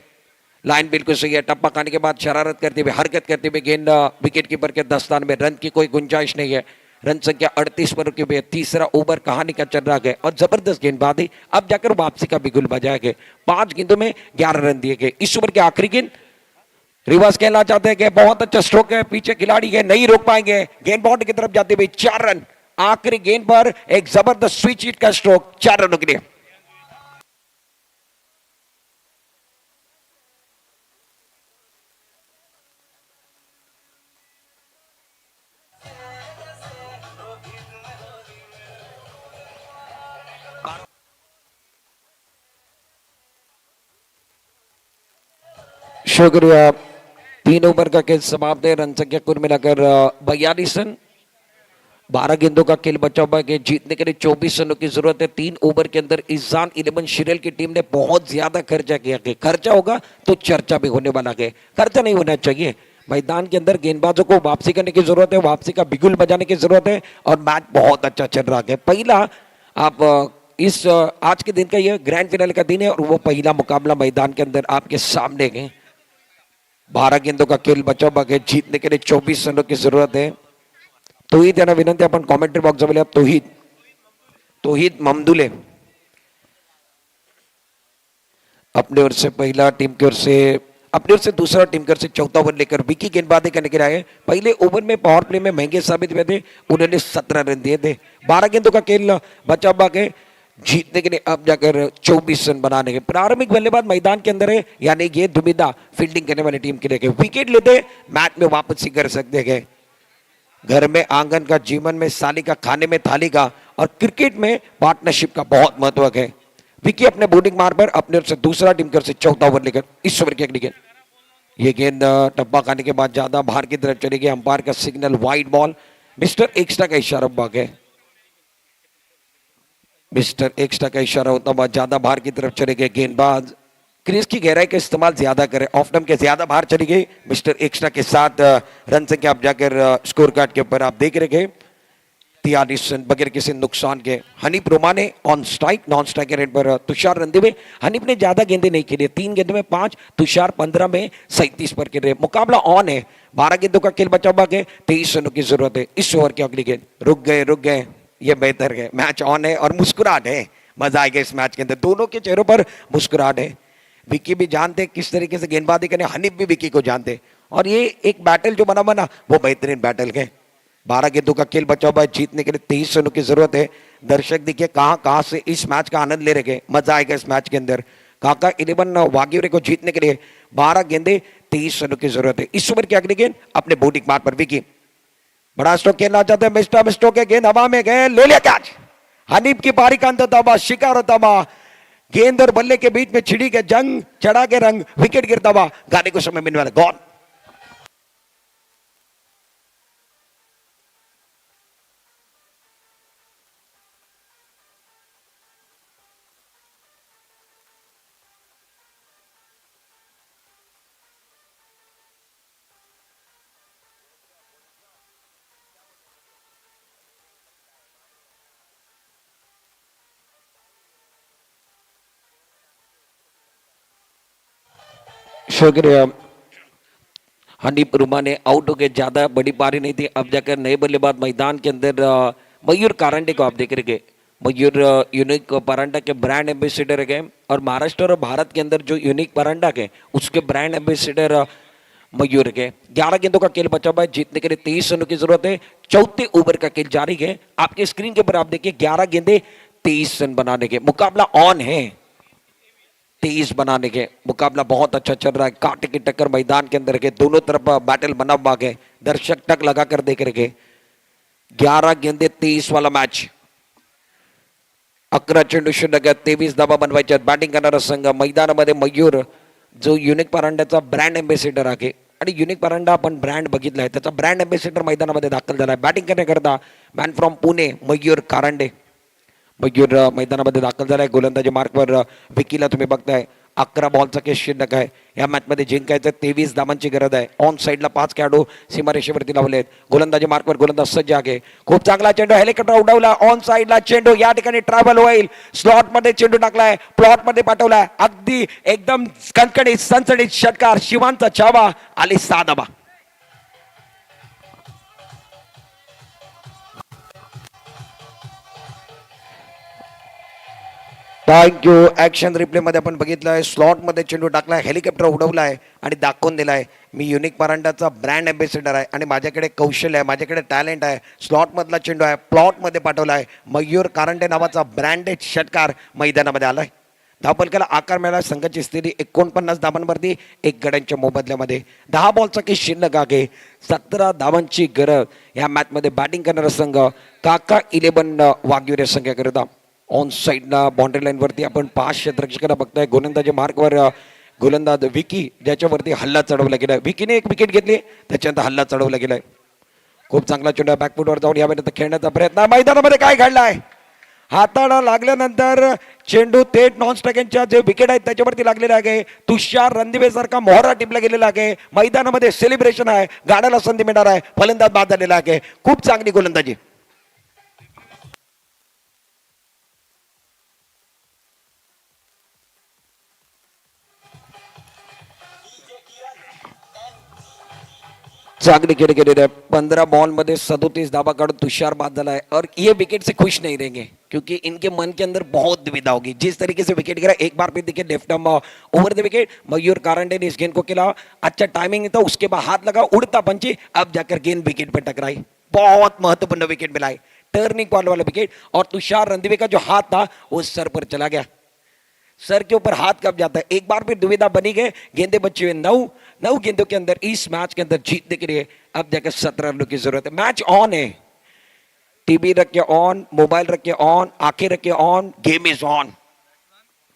लाइन बिल्कुल सही है। टप्पा खाने के बाद शरारत करते हुए, हरकत करते हुए गेंद विकेट कीपर के दस्तान में, रन की कोई गुंजाइश नहीं है। रन संख्या 38 पर रुके हुए, तीसरा ओवर कहानी का चल रहा है और जबरदस्त गेंदबाजी, अब जाकर वापसी का बिगुल बजाया गया। 5 गेंदों में 11 रन दिए गए। इस ओवर के आखिरी गेंद रिवर्स खेलना चाहते हैं कि बहुत अच्छा स्ट्रोक है, पीछे खिलाड़ी है, नहीं रोक पाएंगे, गेंद बाउंड्री की तरफ जाते हुए 4 रन। आखिरी गेंद पर एक जबरदस्त स्विच हिट का स्ट्रोक, 4 रनों के लिए। शुक्रिया। 3 ओवर का खेल समाप्त है। रन संख्या कुल मिलाकर 42 रन। 12 गेंदों का खेल बचा हुआ है। जीतने के लिए 24 रनों की जरूरत है। 3 ओवर के अंदर इजान 11 शिरेल की टीम ने बहुत ज्यादा खर्चा किया है। खर्चा होगा तो चर्चा भी होने वाला है, खर्चा नहीं होना चाहिए। मैदान के अंदर गेंदबाजों को वापसी करने की जरूरत है, वापसी का बिगुल बजाने की जरूरत है और मैच बहुत अच्छा चल रहा है। पहला आप इस आज के दिन का यह ग्रैंड फिनाले का दिन है और वो पहला मुकाबला मैदान के अंदर आपके सामने है। 12 गेंदों का खेल बचा हुआ है। जीतने के लिए 24 रनों की जरूरत है। तोहिद यांना विनंती, आपण कॉमेंट्री बॉक्स जवळ तोहिद ममदुले अपनी ओर से पहला, टीम की ओर से अपनी ओर से दूसरा, टीम की ओर से चौथा ओवर लेकर विकी गेंदबाजी करने के लिए आए। पहले ओवर में पावर प्ले में महंगे साबित हुए थे, उन्होंने 17 रन दिए थे। 12 गेंदों का खेल बचा हुआ है। जीतने के लिए अब जाकर 24 रन बनाने के। प्रारंभिक बल्लेबाज मैदान के अंदर है, यानी ये दुविधा फील्डिंग करने वाली टीम के लिए विकेट लेते मैच में वापसी कर सकते हैं। घर में आंगन का, जीवन में साली का, खाने में थाली का और क्रिकेट में पार्टनरशिप का बहुत महत्व है। विकी अपने बॉलिंग मार पर अपने ओर से दूसरा, टीम की ओर से चौथा ओवर लेकर इस ओवर की अगली गेंद। ये गेंद टप्पा खाने के बाद ज्यादा बाहर की तरफ चली गई। अंपायर का signal wide ball. Mister extra का इशारा हुआ है। मिस्टर एक्स्ट्रा का इशारा होता हुआ ज्यादा बाहर की तरफ चले गए गेंदबाज। क्रीज की गहराई का इस्तेमाल ज्यादा करें। ऑफ डम के ज्यादा बाहर चली गई। मिस्टर एक्स्ट्रा के साथ रन संख्या आप जाकर स्कोर कार्ड के ऊपर आप देख रहे हैं 43 रन बगैर किसी नुकसान के। Hanif Romane on strike, non strike rate पर तुषार रंधीवे। हनीफ ने ज्यादा गेंदे नहीं खेले, 3 गेंदों में 5, तुषार 15 में 37 पर खेले। मुकाबला ऑन है। 12 गेंदों का खेल बचा हुआ है। 23 रनों की जरूरत है। इस ओवर की अगली गेंद। रुक गए, ये बेहतर है। मैच ऑन है और मुस्कुराहट है। मजा आएगा इस मैच के अंदर। दोनों के चेहरों पर मुस्कुराहट है। विकी भी जानते किस तरीके से गेंदबाजी करने, हनीफ भी विकी को जानते और ये एक बैटल जो बना बना वो बेहतरीन बैटल है। 12 गेंदों का खेल बचा हुआ है। जीतने के लिए 23 रनों की जरूरत है। दर्शक देखिए कहां से इस मैच का आनंद ले रहे हैं। मजा आएगा इस मैच के अंदर। काका 11 वाग्योरे को जीतने के लिए 12 गेंदे 23 रनों की जरूरत है। इस ओवर की अगली गेंद अपने बॉलिंग मार पर विकी बड़ा स्ट्रोक खेलना चाहते हैं। मिस्टर स्ट्रोक है, गेंद हवा में गए, ले लिया कैच। हनीफ की पारी का अंत होता हुआ, शिकार होता हुआ, गेंद और बल्ले के बीच में छिड़ी के जंग, चढ़ा के रंग, विकेट गिरता हुआ, गाने को समय मिलने वाला गॉन। शुक्रिया। हनीफ रुमा ने आउट होकर ज्यादा बड़ी पारी नहीं थी। अब जाकर नए बल्लेबाज मैदान के अंदर मयूर कारंडे को आप देख रहे हैं। मयूर यूनिक परांडा के ब्रांड एम्बेसडर है और महाराष्ट्र और भारत के अंदर जो यूनिक परांडा है उसके ब्रांड एम्बेसडर मयूर है। 11 गेंदों का खेल बचा हुआ है। जीतने के लिए 23 रनों की जरूरत है। चौथे ओवर का खेल जारी है। आपके स्क्रीन के ऊपर आप देखिए 11 गेंदे 23 रन बनाने के। मुकाबला ऑन है। 23 बनाने के। मुकाबला बहुत अच्छा चल रहा है। कांटे की टक्कर मैदान के अंदर के दोनों तरफ बैटल बना हुआ है। दर्शक टक लगा कर देख रहे। 11 गेंदे 23 वाला मैच। 11 चेंडू 0 23 धावा बनवायच्या। बॅटिंग करणारा संघ मैदानामध्ये मयूर जो युनिक परांड्याचा ब्रँड एम्बेसिडर आहे आणि युनिक परांडा आपण ब्रँड बघितलाय, त्याचा ब्रँड एम्बेसिडर मैदानामध्ये दाखल झालाय। बॅटिंग करण्याकरता मॅन फ्रॉम पुणे मयूर कारंडे। मयूर मैदानामध्ये दाखल झालाय। गोलंदाजी मार्कवर विकीला तुम्ही बघताय 11 बॉलचा केस शिल्लक आहे. या मॅच मध्ये जिंकायचं 23 धावांची गरज आहे. ऑन साईडला 5 खेळाडू सीमारेषेवरती लावलेत. गोलंदाजी मार्कवर गोलंदाज सज्ज आहे. खूप चांगला चेंडू हेलिकॉप्टर उडवला. ऑन साईडला चेंडू या ठिकाणी ट्रॅव्हल होईल. स्लॉट मध्ये चेंडू टाकलाय, प्लॉट मध्ये पाठवलाय. अगदी एकदम कणकणीत सणसणीत षटकार, शिवांचा छावा. आली 6 धावा. थँक्यू. ऍक्शन रिप्ले मध्ये आपण बघितलंय, स्लॉट मध्ये चेंडू टाकलाय, हेलिकॉप्टर उडवलाय आणि दाखवून दिलाय मी युनिक परांडाचा ब्रँड अँबॅसेडर आहे आणि माझ्याकडे कौशल्य आहे, माझ्याकडे टॅलेंट आहे. स्लॉट मधला चेंडू आहे, प्लॉट मध्ये पाठवलाय. मयूर कारंडे नावाचा ब्रँडेड षटकार मैदानामध्ये आलाय. धावफलकाला आकार मिळाला. संघाची स्थिती 49 धावांवरती 1 गड्यांच्या मोबदल्यामध्ये. 10 बॉलचा की शिल्लक आहे. 17 धावांची गरज. या मॅच मध्ये बॅटिंग करणारा संघ काका 11 वाघिवरे संघाकरिता. ऑन साईडला बाउंड्री लाईन वरती आपण 5 क्षेत्ररक्षकांना बघताय. गोलंदाजी मार्कवर गोलंदाज विकी ज्याच्यावरती हल्ला चढवला गेलाय. विकीने 1 विकेट घेतली, त्याच्यानंतर हल्ला चढवला गेलाय. खूप चांगला चेंडू बॅकफुटवर जाऊन यावेळी खेळण्याचा प्रयत्न. मैदानामध्ये काय घडलाय? हाताला लागल्यानंतर चेंडू थेट नॉन स्ट्रायकरच्या जे विकेट आहेत त्याच्यावरती लागलेला आहे. तुषार रणदिवे सारखा मोहरा टिपला गेलेला आहे. मैदानामध्ये सेलिब्रेशन आहे. गाड्याला संधी मिळणार आहे. फलंदाज बाद झालेला आहे. खूप चांगली गोलंदाजी. चांगली खेळ गेलेले है. 15 बॉल में 37 धावा काढून तुषार बाद झाला है और ये विकेट से खुश नहीं रहेंगे क्योंकि इनके मन के अंदर बहुत दुविधा होगी. जिस तरीके से विकेट गिरा, एक बार फिर देखिए left arm over the wicket. Mayur Karande ने इस गेंद को खेला, अच्छा टाइमिंग नहीं था, उसके बाद हाथ लगा, उड़ता पंची, अब जाकर गेंद विकेट पर टकराई. बहुत महत्वपूर्ण विकेट मिला है, टर्निंग पॉइंट वाला विकेट. और तुषार रणदिवे का जो हाथ था वो सर पर चला गया. सर के ऊपर हाथ कब जाता है. एक बार फिर दुविधा बनी गई. गेंदे बची हुए 9 गेंदों के अंदर इस मैच के अंदर जीतने के लिए अब जाकर 17 रनों की जरूरत है. मैच ऑन है. टीवी रख के ऑन, मोबाइल रख के ऑन, आंखें रख के ऑन, गेम इज ऑन.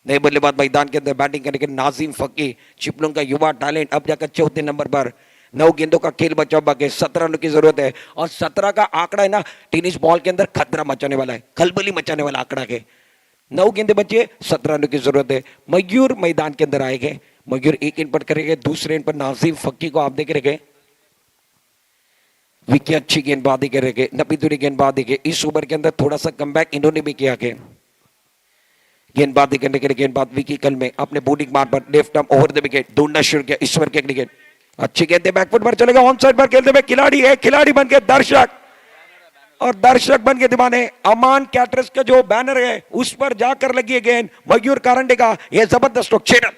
नए बल्लेबाज मैदान के अंदर बैटिंग करने के नाजिम फकी, चिपलून का युवा टैलेंट अब जाकर 4थे नंबर पर. 9 गेंदों का खेल बचा बाकी, 17 रनों की जरूरत है. और 17 का आंकड़ा है ना, टेनिस बॉल के अंदर खतरा मचाने वाला है, खलबली मचाने वाला आंकड़ा है. 9 गेंदे बचे, 17 रनों की जरूरत है. मयूर मैदान के अंदर आएंगे. मयूर एक इनपुट करेंगे, दूसरे इन पर नाजिम फक्की को आप देख रहे. विकी अच्छी गेंदबाजी करेंगे, नपीतुरी गेंदबाजी के. इस ओवर के अंदर थोड़ा सा कमबैक इन्होंने भी किया है. गेंदबाजी करने के लिए गेंदबाज विकी कल में अपने बॉलिंग मार पर left arm over the wicket ढूंढना शुरू किया. ईश्वर के क्रिकेट अच्छी गेंदे बैकफुट पर चलेगा. ऑन साइड पर खेलते हुए खिलाड़ी है, खिलाड़ी बन के दर्शक, और दर्शक बन के दीवाने. अमान कैटरस का जो बैनर है उस पर जाकर लगी है गेंद मयूर कारंडे का. यह जबरदस्त स्ट्रोक. 6 रन.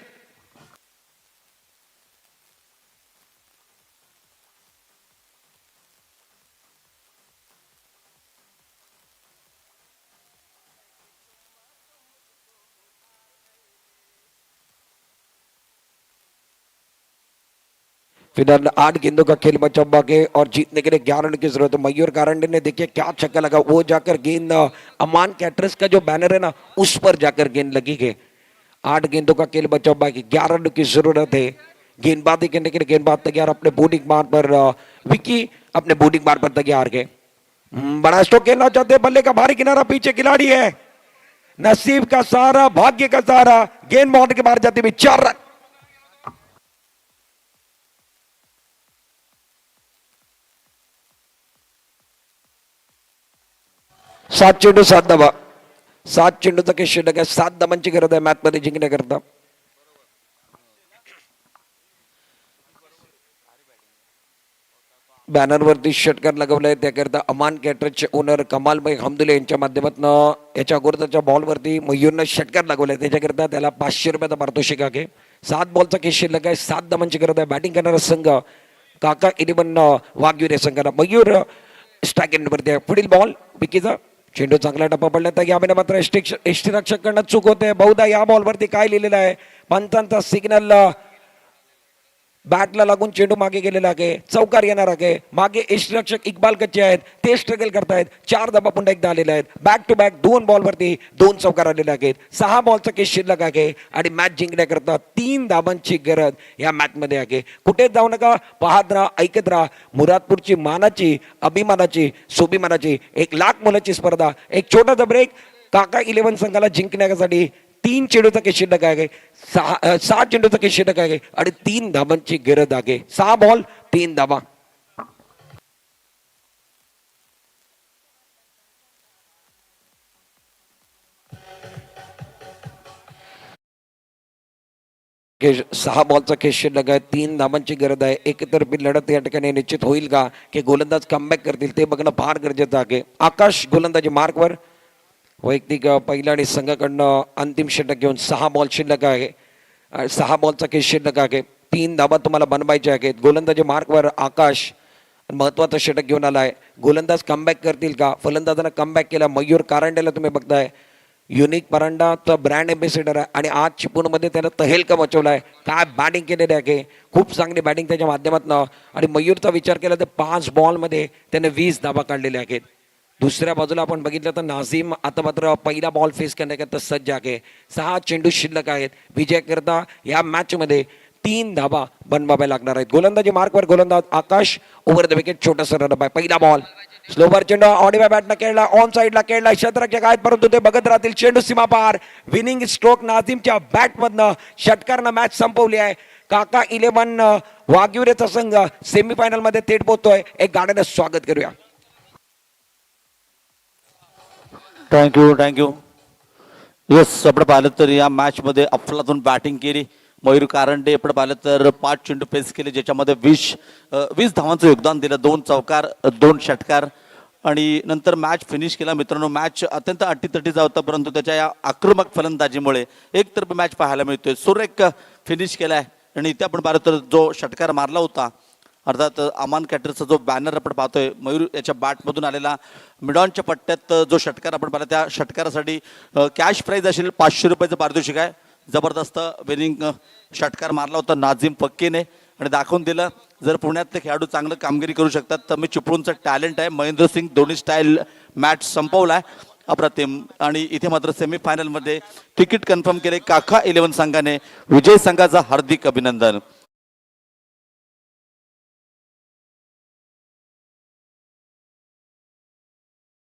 फिलहाल 8 गेंदों का खेल बचा बाकी और जीतने के लिए 11 रन की जरूरत है. मयूर कारंडे ने देखिए क्या छक्का लगा, वो जाकर गेंद अमान कैटरस का जो बैनर है ना उस पर जाकर गेंद लगी है. 8 गेंदों का खेल बचा बाकी, 11 रन की जरूरत है. गेंदबाजी करने के लिए गेंदबाज तैयार अपने बॉलिंग मार पर. विकी अपने बॉलिंग मार पर तैयार है. बड़ा स्ट्रोक खेलना चाहते हैं. बल्ले का भारी किनारा, पीछे खिलाड़ी है. नसीब का सहारा, भाग्य का सहारा. गेंद बाउंड्री के बाहर जाती हुई 4 रन. 7 चेंडू 7 धावा. 7 चेंडूचा काही शिल्लक आहे. 7 धावांची गरज आहे मॅच मध्ये जिंकण्याकरता. बॅनरवरती षटकार लगवलाय त्याकरता अमान कॅटरचे ओनर कमालभाई हमदुले यांच्या माध्यमातून याच्या अगोदरच्या बॉलवरती मयूरनं षटकार लगवलाय, त्याच्याकरता त्याला 500 रुपयाचा पारितोषिक आहे. 7 बॉलचा खेळ शिल्लक आहे. 7 धावांची गरज आहे. बॅटिंग करणारा संघ काका 11 वाघिवरे संघाला. मयूर स्ट्राईक एंडवरती आहे. पुढील बॉल विकीचा. चेंडू चांगला टप्पा पडला तर यामध्ये मात्र यष्टीरक्षकांना चूक होते. बहुधा या बॉलवरती काय लिहिलेलं आहे, पंचांचा सिग्नल बॅटला लागून चेंडू मागे गेलेला आहे. चौकार येणार आहे. मागे यष्टीरक्षक इक्बाल कच्चे आहेत, ते स्ट्रगल करतायत. 4 धावा पुन्हा एकदा आलेल्या आहेत. बॅक टू बॅक 2 बॉलवरती 2 चौकार आलेले आहेत. 6 बॉलचा केस शिल्लक आहे आणि मॅच जिंकण्याकरता 3 धावांची गरज या मॅच मध्ये आहे. कुठेच जाऊ नका, पाहत राहा, ऐकत राहा. मुरादपूरची मानाची, अभिमानाची, स्वाभिमानाची 1 लाख मोलाची स्पर्धा. एक छोटासा ब्रेक. काका 11 संघाला जिंकण्यासाठी 3 चेंडूचा खेळ शिल्लक आहे 6 चेंडूचा खेळ शिल्लक आहे आणि 3 धाबांची गरज आहे 6 बॉल 3 धाबा सहा बॉलचा खेळ शिल्लक आहे 3 धाबांची गरज आहे एकतर्फी लढत या ठिकाणी निश्चित होईल का की गोलंदाज कमबॅक करतील ते बघणं फार गरजेचं आहे आकाश गोलंदाजी मार्कवर वैयक्तिक पहिला आणि संघाकडनं अंतिम षटक घेऊन 6 बॉल शिल्लक आहे 6 बॉलचा खेळ शिल्लक आहे 3 धाबा तुम्हाला बनवायचे आहेत गोलंदाजी मार्कवर आकाश महत्वाचं षटक घेऊन आलाय गोलंदाज कमबॅक करतील का फलंदाजांना कमबॅक केला मयूर कारंडेला तुम्ही बघताय युनिक परांडाचा ब्रँड एम्बेसिडर आहे आणि आज चिपळूणमध्ये त्यानं तहेलका मचवला आहे काय बॅटिंग केलेली आहे खूप चांगली बॅटिंग त्याच्या माध्यमातून आणि मयूरचा विचार केला तर 5 बॉलमध्ये त्याने 20 धाबा काढलेले आहेत दुसऱ्या बाजूला आपण बघितलं तर नाझीम आता मात्र पहिला बॉल फेस करण्याकरता सज्ज आहे 6 चेंडू शिल्लक आहेत विजय करता या मॅच मध्ये 3 धाबा बनवाव्या लागणार आहेत गोलंदाजी मार्कवर गोलंदाज आकाश ओव्हर द विकेट छोटासा रन आहे पहिला बॉल स्लोवर चेंडू ऑडिवा बॅटनं खेळला ऑन साईडला खेळला क्षेत्ररक्षक काय परंतु ते बघत राहतील चेंडू सीमा पार विनिंग स्ट्रोक नाझीमच्या बॅटमधनं षटकारनं मॅच संपवली आहे काका 11 वाघिवरेचा संघ सेमीफायनल मध्ये थेट पोहोचतोय एक गाड्यानं स्वागत करूया थँक्यू येस आपण पाहिलं तर या मॅचमध्ये अफलातून बॅटिंग केली मयूर कारंडे आपण पाहिलं तर 5 चेंडू पेस केले ज्याच्यामध्ये 20 धावांचं योगदान दिलं 2 चौकार 2 षटकार आणि नंतर मॅच फिनिश केला मित्रांनो मॅच अत्यंत अटीतटीचा होता परंतु त्याच्या या आक्रमक फलंदाजीमुळे एकतर्फी मॅच पाहायला मिळतोय सुरेख फिनिश केलाय आणि इथे आपण पाहिलं तर जो षटकार मारला होता अर्थात अमान कॅटरचा जो बॅनर आपण पाहतोय मयूर याच्या बॅटमधून आलेला मिडॉनच्या पट्ट्यात जो षटकार आपण पाहिला त्या षटकारासाठी कॅश प्राईज असेल 500 रुपयाचं पारितोषिक आहे जबरदस्त विनिंग षटकार मारला होता नाझीम पक्केने आणि दाखवून दिलं जर पुण्यातले खेळाडू चांगलं कामगिरी करू शकतात तर मी चिपळूणचं टॅलेंट आहे महेंद्र सिंग धोनी स्टाईल मॅच संपवलाय अप्रतिम आणि इथे मात्र सेमीफायनलमध्ये तिकीट कन्फर्म केले काका 11 संघाने विजय संघाचा हार्दिक अभिनंदन